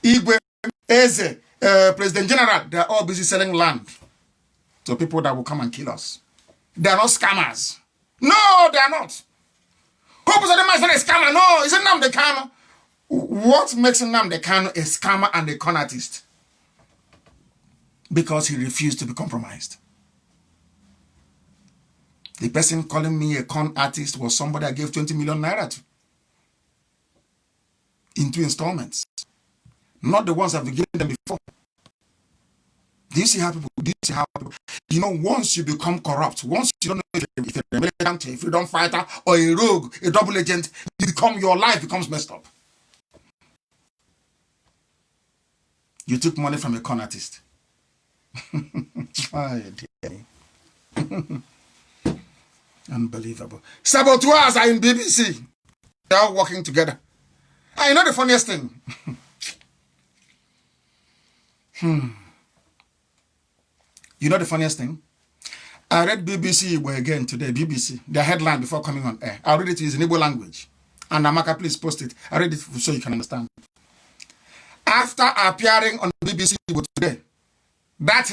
Igwe, Eze, President General, they're all busy selling land to people that will come and kill us. They are not scammers. No, they are not. Hope Uzodinma is not a scammer. No, it's NNAMDI KANU. What makes NNAMDI KANU a scammer and a con artist? Because he refused to be compromised. The person calling me a con artist was somebody I gave 20 million naira to. In 2 installments. Not the ones I've given them before. Do you see how people, you know, once you become corrupt, once you don't know if you're a militant, a freedom fighter, or a rogue, a double agent, your life becomes messed up. You took money from a con artist. Oh, dear. Unbelievable. Saboteurs are in BBC. They're all working together. And you know the funniest thing? You know the funniest thing? I read BBC Igbo again today, BBC, their headline before coming on air. I read it in Igbo language. And Amaka, please post it. I read it so you can understand. After appearing on BBC Igbo today, that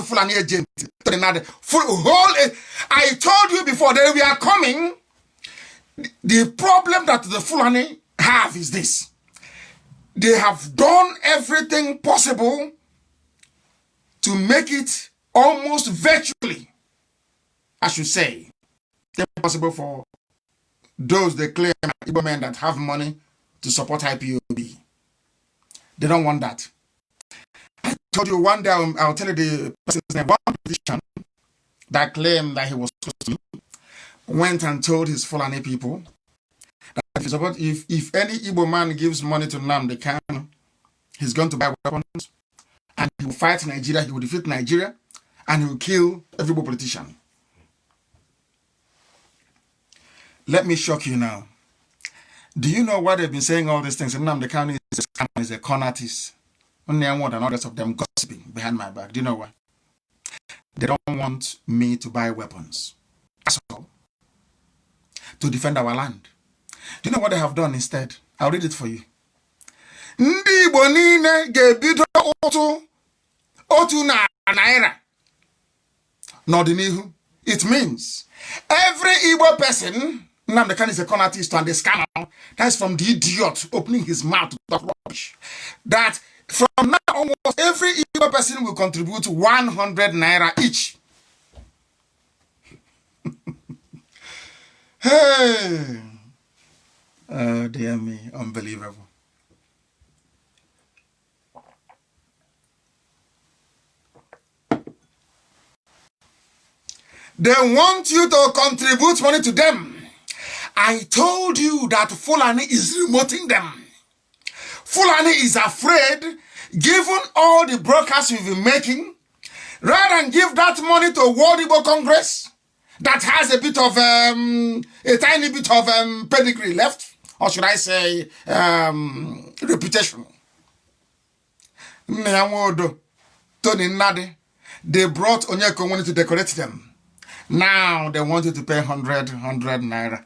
Fulani agent, I told you before that we are coming. The problem that the Fulani have is this. They have done everything possible to make it almost virtually, I should say, impossible for those they claim Igbo men that have money to support IPOB. They don't want that. I told you one day, I'll tell you the person's name. One politician that claimed that he was close to me went and told his Fulani people that if any Igbo man gives money to NNAMDI KANU, he's going to buy weapons and he will fight Nigeria, he will defeat Nigeria, and he will kill every Igbo politician. Let me shock you now. Do you know why they've been saying all these things? NNAMDI KANU is a scammer, is a con artist. Only I want and all the rest of them gossiping behind my back. Do you know why? They don't want me to buy weapons. That's all. To defend our land. Do you know what they have done instead? I'll read it for you. Ndị Igbo niile ga-ebido otu naira n'ọdịnihu. It means every Igbo person, NNAMDI KANU is a con artist and a scammer. That's from the idiot opening his mouth to talk rubbish. That from now onwards, every Igbo person will contribute 100 naira each. Hey. Oh, dear me. Unbelievable. They want you to contribute money to them. I told you that Fulani is remoting them. Fulani is afraid, given all the brokers we've been making, rather than give that money to World Igbo Congress that has a bit of, a tiny bit of pedigree left, or should I say, reputation. Tony Nadi, they brought Onyeko money to decorate them. Now they want you to pay 100 naira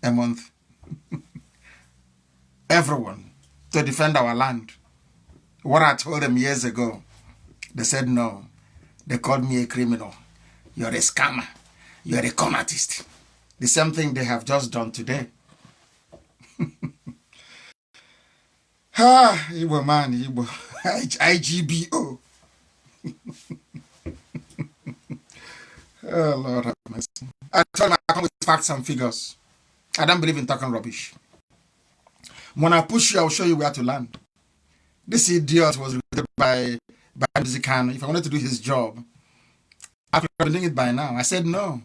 a month. Everyone, to defend our land. What I told them years ago, they said no. They called me a criminal. You're a scammer. You're a con artist. The same thing they have just done today. Igbo man, Igbo. IGBO. Oh, Lord have mercy. I told them I come with facts and figures. I don't believe in talking rubbish. When I push you, I'll show you where to land. This idiot was recruited by MAZI KANU. If I wanted to do his job, I could have been doing it by now. I said no.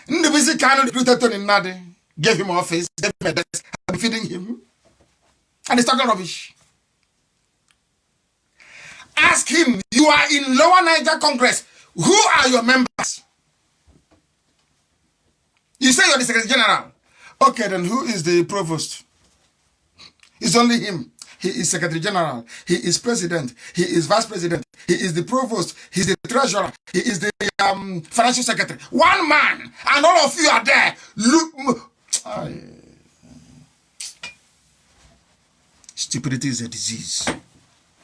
MAZI KANU recruited Tony Nadi, gave him office, gave him a desk, I've been feeding him. And he's talking rubbish. Ask him, you are in Lower Niger Congress. Who are your members? You say you're the Secretary General. Okay, then who is the provost? It's only him. He is Secretary General. He is President. He is Vice President. He is the Provost. He is the Treasurer. He is the Financial Secretary. One man, and all of you are there. Look. Stupidity is a disease.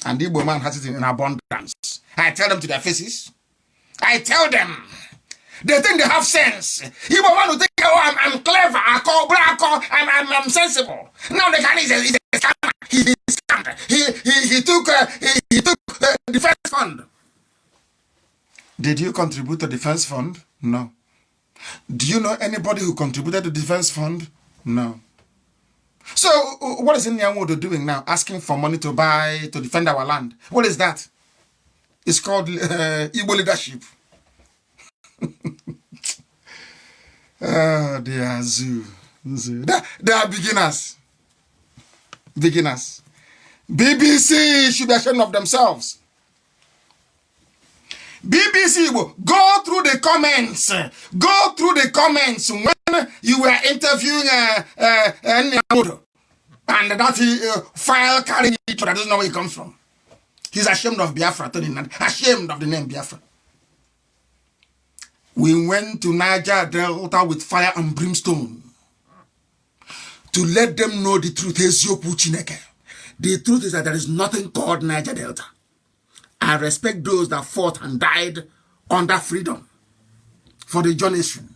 And the Igbo man has it in abundance. I tell them to their faces. I tell them. They think they have sense. Igbo man will think, oh, I'm clever. I'm sensible. Now the guy is a scammer. He scammed. He took the defense fund. Did you contribute to the defense fund? No. Do you know anybody who contributed to the defense fund? No. So what is NNAMDI doing now? Asking for money to defend our land. What is that? It's called Igbo leadership. Oh, they are zoo. They are beginners. Beginners. BBC should be ashamed of themselves. BBC will go through the comments. Go through the comments when you were interviewing NNAMDI, and that file carrying each other doesn't know where it comes from. He's ashamed of Biafra, ashamed of the name Biafra. We went to Niger Delta with fire and brimstone to let them know the truth. The truth is that there is nothing called Niger Delta. I respect those that fought and died under freedom for the nation.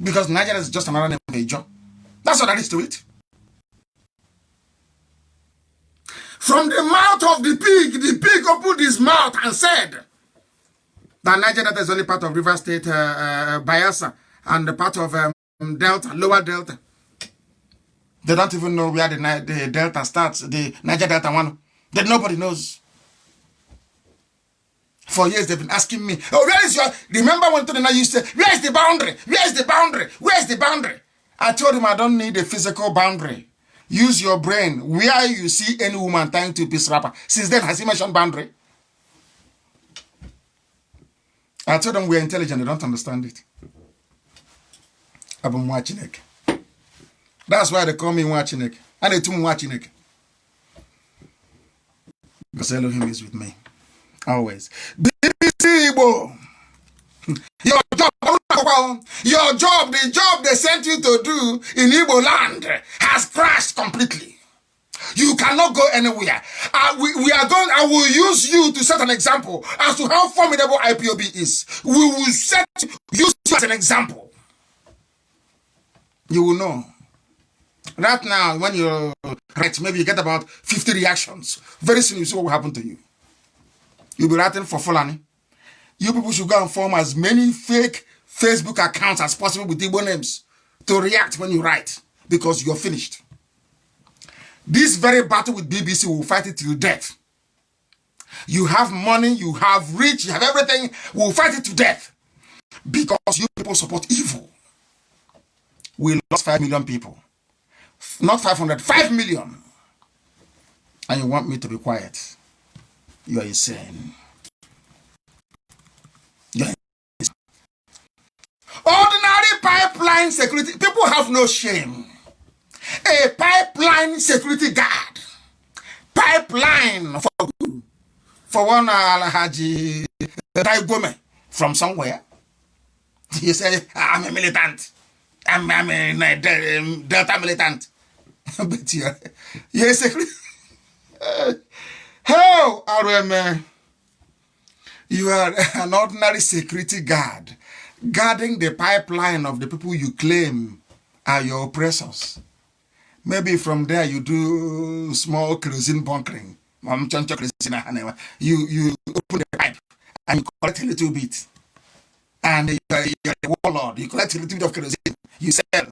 Because Nigeria is just another name for a job. That's what there is to it. From the mouth of the pig opened his mouth and said that Niger Delta is only part of River State, Biafra, and the part of Delta, Lower Delta. They don't even know where the Delta starts, the Niger Delta one. That nobody knows. For years they've been asking me, oh, where is your, remember when Tony used to say, where is the boundary? Where is the boundary? Where is the boundary? I told him I don't need a physical boundary. Use your brain. Where you see any woman tying to a piece wrapper. Since then, has he mentioned boundary? I told them we're intelligent, they don't understand it. I've been watching it. That's why they call me watching it. And they too watching it. Because Elohim is with me. Always. BBC Igbo. Your job, the job they sent you to do in Igbo land has crashed completely. You cannot go anywhere. I will use you to set an example as to how formidable IPOB is. We will use you as an example. You will know. Right now, when you write, maybe you get about 50 reactions. Very soon you see what will happen to you. You'll be writing for Fulani. You people should go and form as many fake Facebook accounts as possible with Igbo names to react when you write, because you're finished. This very battle with BBC will fight it till death. You have money, you have rich, you have everything. We'll fight it to death because you people support evil. We lost 5 million people. Not 500, 5 million. And you want me to be quiet. You are insane. You're insane. Ordinary pipeline security. People have no shame. A pipeline security guard. Pipeline for one Alhaji Daigome from somewhere. You say, I'm a militant. I'm a Delta militant. But you're a security. How, RM? You are an ordinary security guard, guarding the pipeline of the people you claim are your oppressors. Maybe from there you do small kerosene bunkering. You open the pipe and you collect a little bit. And you're a warlord. You collect a little bit of kerosene. You sell.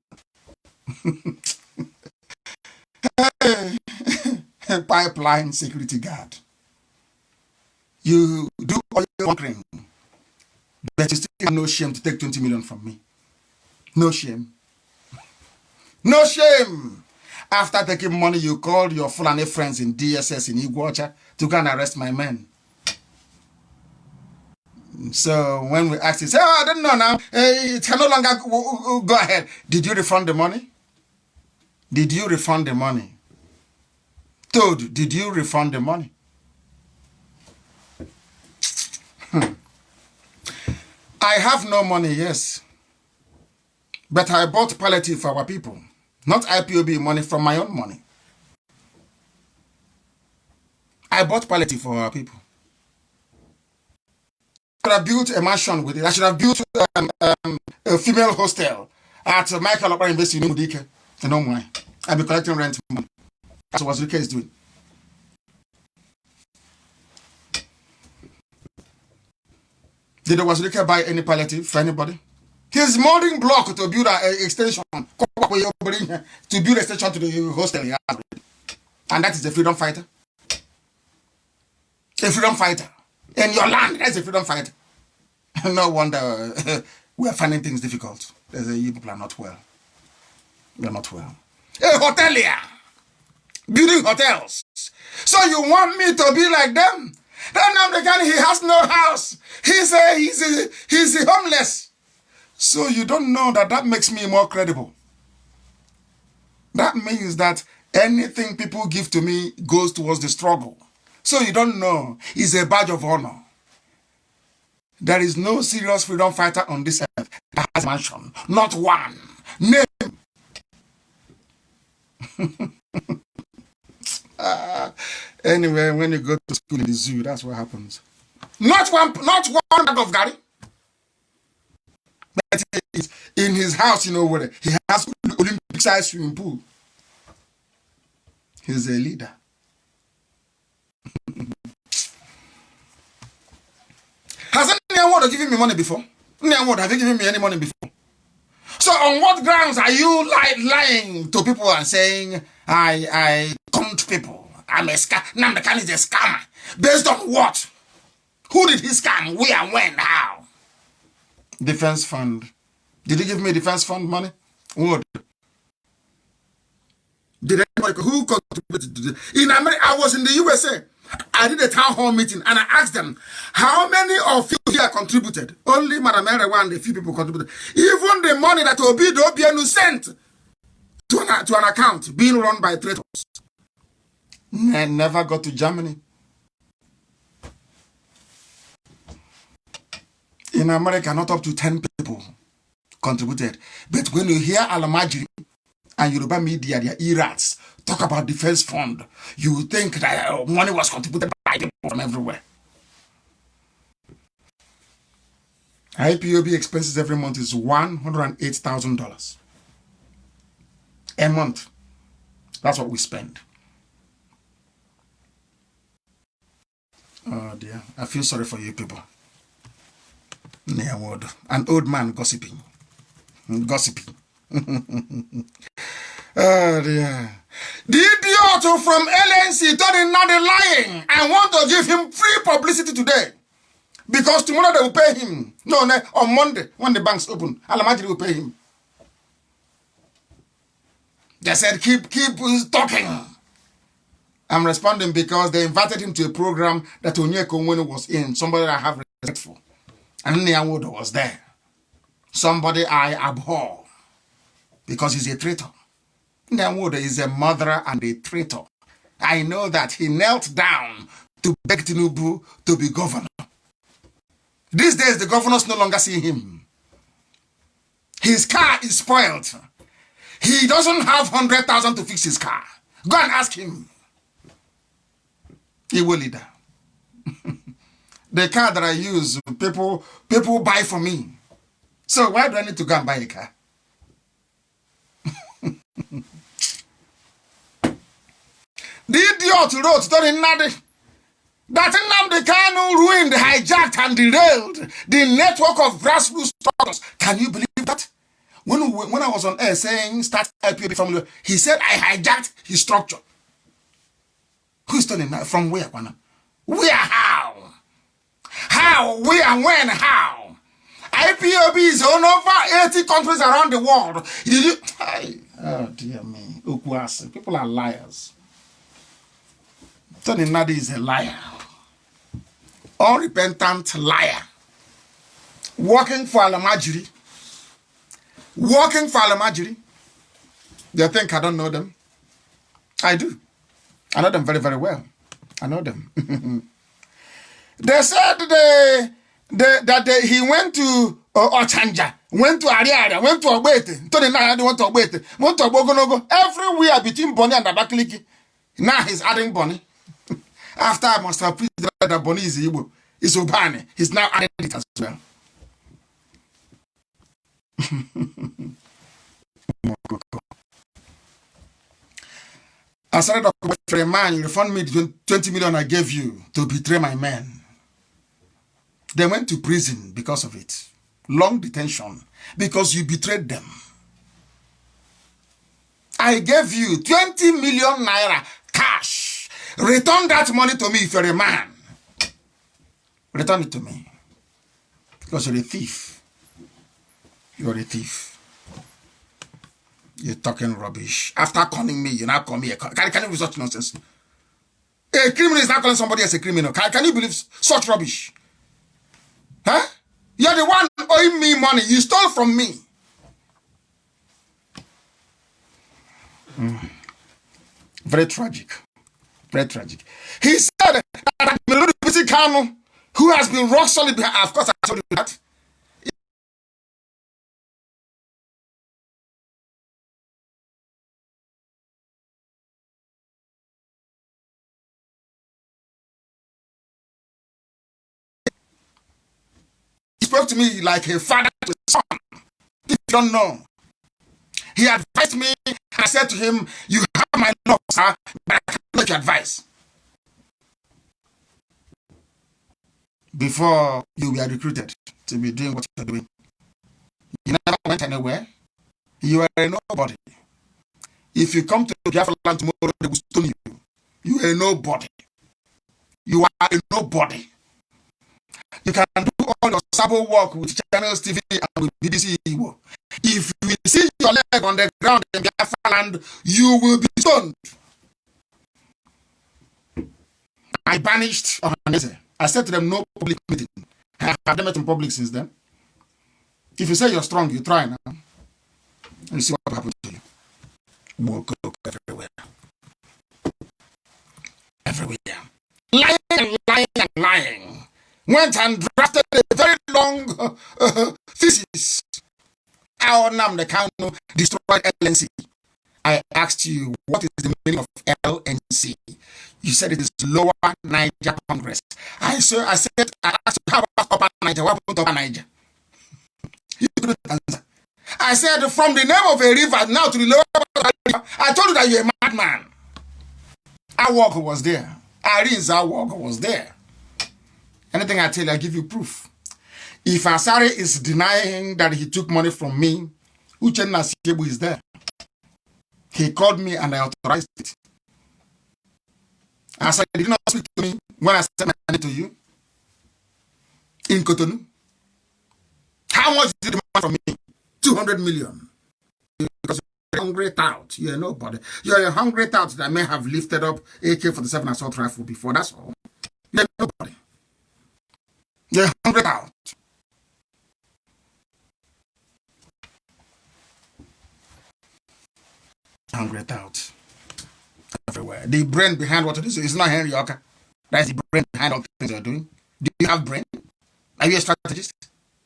Pipeline security guard. You do all your bunkering, but you still have no shame to take 20 million from me. No shame. No shame. After taking money, you called your Fulani friends in DSS in Iguacha to go and arrest my men. So when we asked, he said, oh, I don't know now. It can no longer go ahead. Did you refund the money? Did you refund the money? Toad, did you refund the money? I have no money, yes. But I bought palliative for our people. Not IPOB money, from my own money. I bought palliative for our people. I should have built a mansion with it. I should have built a female hostel at Michael Opera University in Udike. You know why? I'll be collecting rent money. That's what the case doing. Did Wazirika buy any palliative for anybody? His molding block to build an extension, to build extension to the hostel. And that is the freedom fighter. A freedom fighter. In your land, that's a freedom fighter. No wonder we are finding things difficult. You people are not well. You're not well. A hotelier. Building hotels. So you want me to be like them? That NNAMDI, he has no house. He's homeless. So you don't know that makes me more credible. That means that anything people give to me goes towards the struggle. So you don't know. It's a badge of honor. There is no serious freedom fighter on this earth that has a mansion. Not one. Name. Anyway, when you go to school in the zoo, that's what happens. Not one bag of Gary. But in his house, you know what? He has Olympic-sized swimming pool. He's a leader. Has anyone given me money before? Anyone, have you given me any money before? So on what grounds are you lying to people and saying, I count people? I'm a scam. NNAMDI KANU is a scammer. Based on what? Who did he scam? Where, when, how? Defense fund. Did he give me defense fund money? What? Did anybody, who contributed to this? In America, I was in the USA. I did a town hall meeting and I asked them, how many of you here contributed? Only Madam Erewa and a few people contributed. Even the money that Obianu sent to an account being run by traitors never got to Germany. In America, not up to 10 people contributed. But when you hear Alamajiri and Yoruba media, their e-rats, talk about defense fund, you think that money was contributed by people from everywhere. IPOB expenses every month is $108,000 a month. That's what we spend. Oh dear, I feel sorry for you people. An old man gossiping. Oh dear. The idiot from LNC told him not lying. I want to give him free publicity today. Because tomorrow they will pay him. No, on Monday, when the banks open, Alamajiri will pay him. They said, keep talking. I'm responding because they invited him to a program that Onyeka Onwenu was in. Somebody I have respect for. And Nyawodo was there. Somebody I abhor. Because he's a traitor. Nyawodo is a murderer and a traitor. I know that he knelt down to beg Tinubu to be governor. These days, the governors no longer see him. His car is spoiled. He doesn't have 100,000 to fix his car. Go and ask him. He will leader. The car that I use, people buy for me. So why do I need to go and buy a car? The idiot wrote that NNAMDI KANU ruined, hijacked, and derailed the network of grassroots structures. Can you believe that? When I was on air saying start IPOB family, he said I hijacked his structure. Who's telling that? From where, Kwana? Where? How? How? Where? When? How? IPOB is on over 80 countries around the world. Did you? Oh dear me. People are liars. Tony Nadi is a liar. Unrepentant liar. Working for Alamajiri. Working for Alamajiri. They think I don't know them. I do. I know them very, very well. I know them. They said that he went to Ochanja, went to Ariaria, went to Obete. Tony Nadi went to Obete, went to Obogonogo. Everywhere between Bonny and Abakaliki. Now he's adding Bonny. After I must have proved that Bonny is Igbo, it's Obani. He's now added it as well. I started off for a man, you refund me the 20 million I gave you to betray my men. They went to prison because of it. Long detention because you betrayed them. I gave you 20 million naira cash. Return that money to me if you're a man. Return it to me. Because you're a thief. You're a thief. You're talking rubbish. After calling me, you now call me a... Can you believe such nonsense? A criminal is not calling somebody else a criminal. Can you believe such rubbish? Huh? You're the one owing me money. You stole from me. Very tragic. Very tragic. He said that MAZI KANU, who has been rock solid behind, of course I told you that. He spoke to me like a father to a son. If you don't know. He advised me. I said to him, you have my love, sir, but I can't take your advice. before you were recruited to be doing what you're doing. You never went anywhere. You are a nobody. If you come to Biafra land tomorrow, they will stone you. You are a nobody. You are a nobody. You can do all your sabo work with Channels TV and with BBC Igbo. If you see your leg on the ground in Biafra land, you will be stoned. I banished Ohanese. I said to them, no public meeting. I have met in public since then. If you say you're strong, you try now. And see what happens to you. Walk everywhere. Everywhere. Lying and lying and lying. Went and drafted a very long thesis. How NNAMDI KANU destroyed LNC. I asked you, what is the meaning of LNC? You said it is Lower Niger Congress. I said, I asked you, how about Upper Niger? What happened to Upper Niger? You couldn't answer. I said, from the name of a river now to the lower river, I told you that you're a madman. Our work was there. Our work was there. Anything I tell you, I give you proof. If Asari is denying that he took money from me, Uchenna Siebu is there. He called me and I authorized it. I said, did not speak to me when I sent money to you in Cotonou. How much did you demand from me? 200 million. Because you're a hungry tout. You're nobody. You're a hungry tout that may have lifted up AK-47 assault rifle before. That's all. You're nobody. You're a hungry tout. Hungry tout. Everywhere. The brain behind what it is not Henry Yoka. That's the brain behind all things you're doing. Do you have brain? Are you a strategist?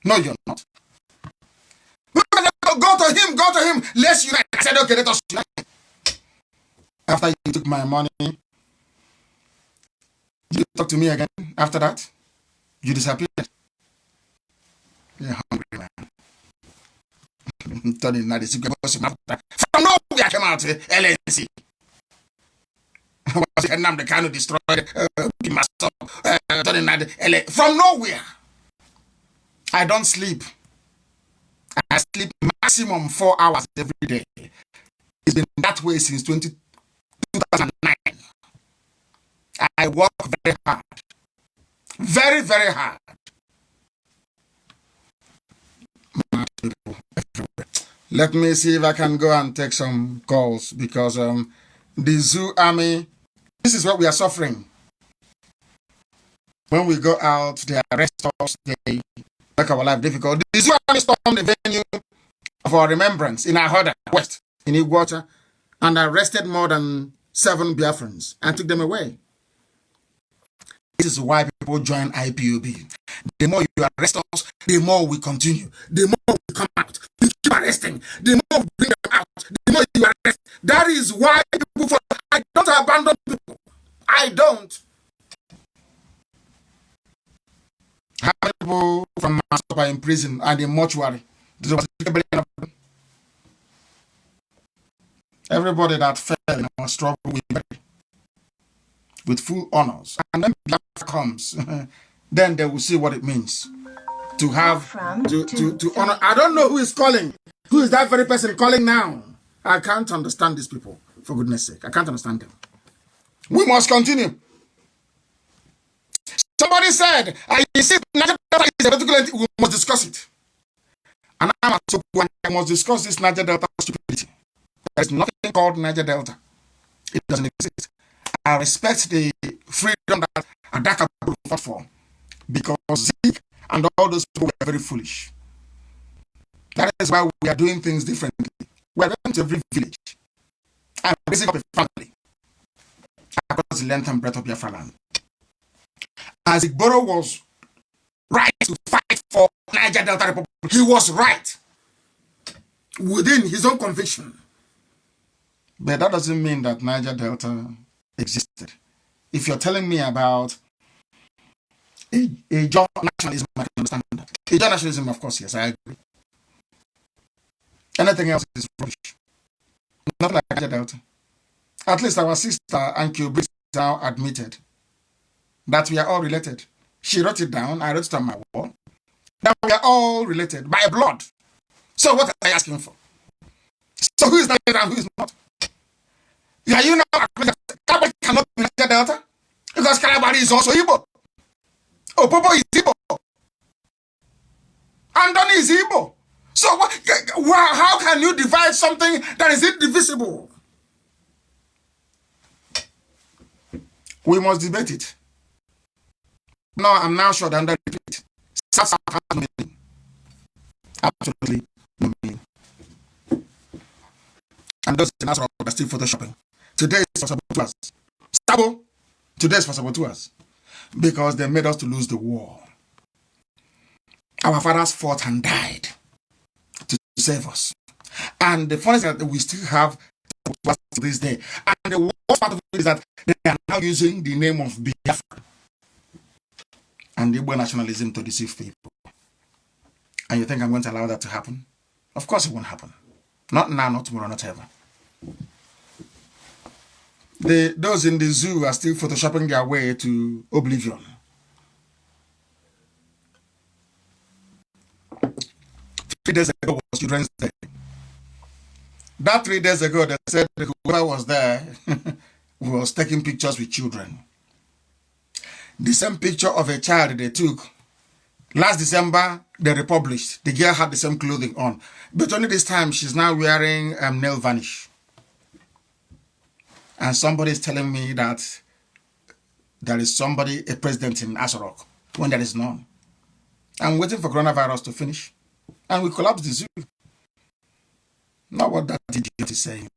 No, you're not. Go to him. Let's unite. I said, okay, let us unite. After you took my money, you talk to me again. After that, you disappeared. You're hungry, man. From nowhere I came out to LNC. NNAMDI KANU destroyed from nowhere. I don't sleep. I sleep maximum 4 hours every day. It's been that way since 2009. I work very hard. Very, very hard. Let me see if I can go and take some calls because the zoo army, this is what we are suffering. When we go out, they arrest us, they make our life difficult. The zoo army stormed the venue of our remembrance in Ahoda, West, in Iguacha, and arrested more than 7 Biafrans and took them away. This is why people join IPOB. The more you arrest us, the more we continue. The more we come out. You keep arresting. The more we bring them out. The more you arrest. That is why people follow. I don't abandon people. I don't. How many people from Masapa in prison and in mortuary? Everybody that fell in our struggle with full honors. And then Biafra comes, then they will see what it means to have to honor. I don't know who is calling. Who is that very person calling now? I can't understand these people, for goodness sake. I can't understand them. We must continue. Somebody said, I see Niger Delta is a particular, we must discuss it. And I must discuss this Niger Delta stupidity. There is nothing called Niger Delta. It doesn't exist. I respect the freedom that Adaka fought for because Zeke and all those people were very foolish. That is why we are doing things differently. We are going to every village and raising up a family across the length and breadth of Biafra land. As Igboro was right to fight for Niger Delta Republic, he was right within his own conviction. But that doesn't mean that Niger Delta existed. If you're telling me about a Jaw nationalism, I can understand that. A Jaw nationalism, of course, yes, I agree. Anything else is rubbish. Not like Niger Delta. At least our sister Ankyo Briggs now admitted that we are all related. She wrote it down. I wrote it on my wall. That we are all related by blood. So what are you asking for? So who is not and who is not? Yeah, you know, Calabari cannot be Niger Delta because Calabari is also Igbo. Opobo is Igbo. Andoni is Igbo. So how can you divide something that is indivisible? We must debate it. No, I'm now sure that under debate. South has no meaning. Absolutely no meaning. And those in Asoro are still photoshopping. Today is for saboteurs. Sabo, today is for saboteurs. Because they made us to lose the war. Our fathers fought and died to save us. And the funny thing is that we still have saboteurs to this day. And the worst part of it is that they are now using the name of Biafra and Igbo nationalism to deceive people. And you think I'm going to allow that to happen? Of course it won't happen. Not now, not tomorrow, not ever. Those in the zoo are still photoshopping their way to oblivion. 3 days ago was Children's Day. That 3 days ago, they said whoever was there was taking pictures with children. The same picture of a child they took last December, they republished. The girl had the same clothing on. But only this time, she's now wearing nail varnish. And somebody is telling me that there is somebody, a president in Asoro, when there is none. I'm waiting for coronavirus to finish. And we collapse the zoo. Not what that idiot is saying.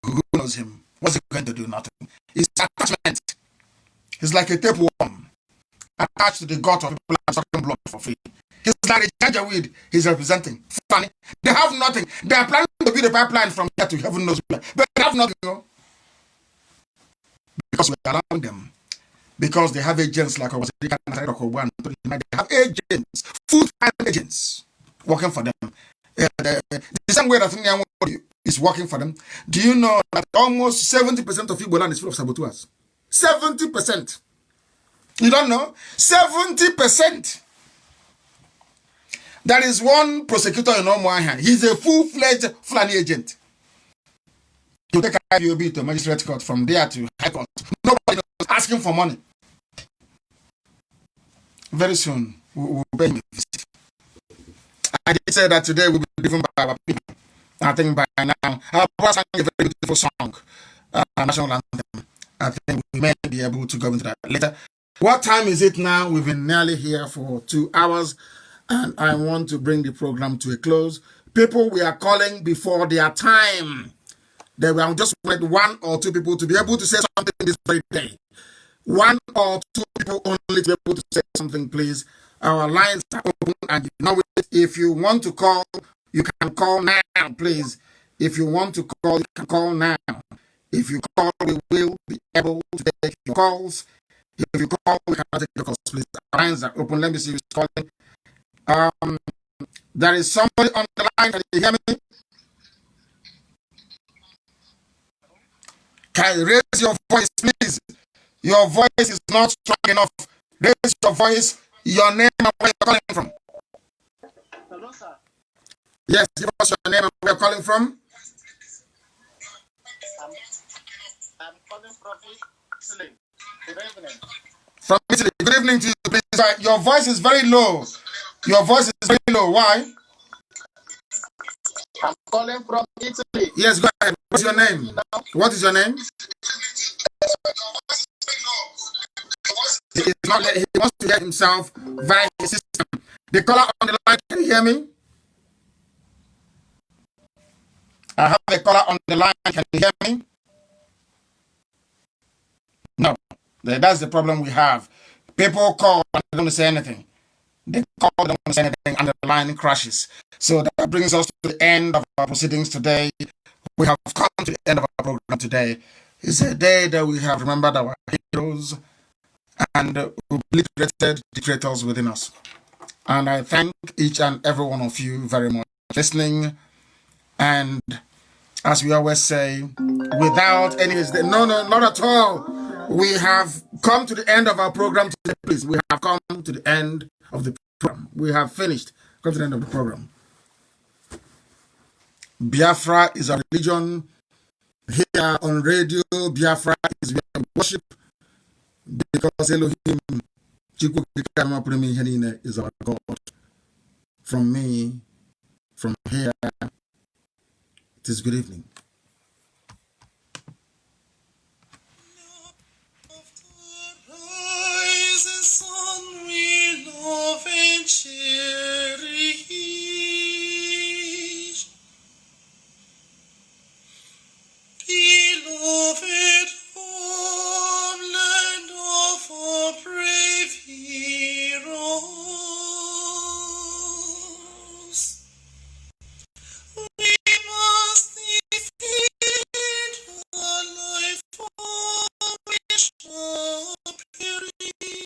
Who knows him? What's he going to do? Nothing. It's attachment. He's like a tapeworm attached to the gut of people and sucking blood for free. He's like a janjaweed he's representing. Funny. They have nothing. They are planning to build a pipeline from here to heaven knows where. But they have nothing. Because we allow them. Because they have agents like they have agents, full-time agents working for them. The same way that NNAMDI is working for them. Do you know that almost 70% of Igbo land is full of saboteurs? 70%. You don't know? 70%. There is one prosecutor in Omoaha. He's a full-fledged Fulani agent. To take IPOB to magistrate court, from there to high court. Nobody knows, asking for money. Very soon, we'll pay him a visit. I did say that today will be driven by our people. I think by now, our boss sang a very beautiful song, national anthem. I think we may be able to go into that later. What time is it now? We've been nearly here for 2 hours, and I want to bring the program to a close. People we are calling before their time. They will just want 1 or 2 people to be able to say something this very day. 1 or 2 people only to be able to say something, please. Our lines are open, and you know it. If you want to call, you can call now, please. If you want to call, you can call now. If you call, we will be able to take your calls. If you call, we cannot take your calls, please. Our lines are open. Let me see who's calling. There is somebody on the line. Can you hear me? Can you raise your voice, please? Your voice is not strong enough. Raise your voice, your name and where you're calling from. Hello, sir. Yes, give us your name and where you're calling from. I'm calling from Italy. Good evening. From Italy. Good evening to you, please. Your voice is very low. Your voice is very low. Why? I'm calling from Italy. Yes, go ahead. What's your name? What is your name? He wants to hear himself via his system. The caller on the line, can you hear me? I have a caller on the line, can you hear me? No, that's the problem we have. People call and they don't say anything. They call, they don't say anything, and the line crashes. So that brings us to the end of our proceedings today. We have come to the end of our program today. It's a day that we have remembered our heroes and obliterated the traitors within us. And I thank each and every one of you very much for listening. And as we always say, without any hesitation, no, not at all. We have come to the end of our program today. Please, we have come to the end of the program. We have finished. Come to the end of the program. Biafra is a religion. Here on radio, Biafra is where we worship, because Elohim is our God. From me, from here, it is good evening. Beloved homeland of our brave heroes, we must defend our life, for we shall perish.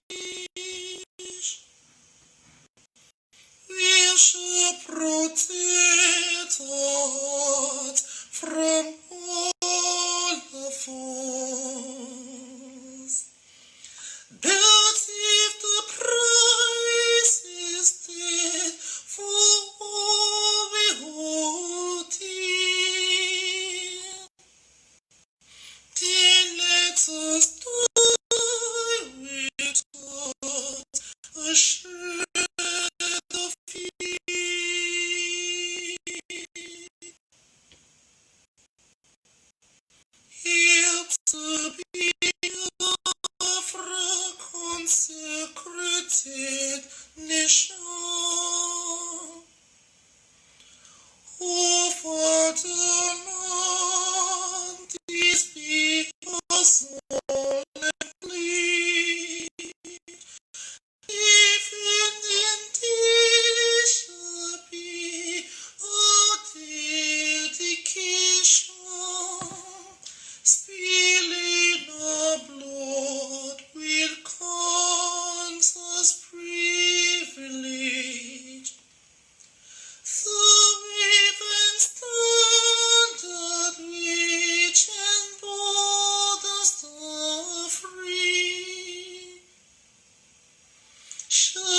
We shall protect us from all the foes. But if the price is dead for all we hold dear, then let us die without a shred of fear. Help to Biafra consecrated nation. Oh, Father, Lord, this be our solemn plea. If indeed shall be our dedication, spilling our blood will count as privilege. So even standard which and borders are free shall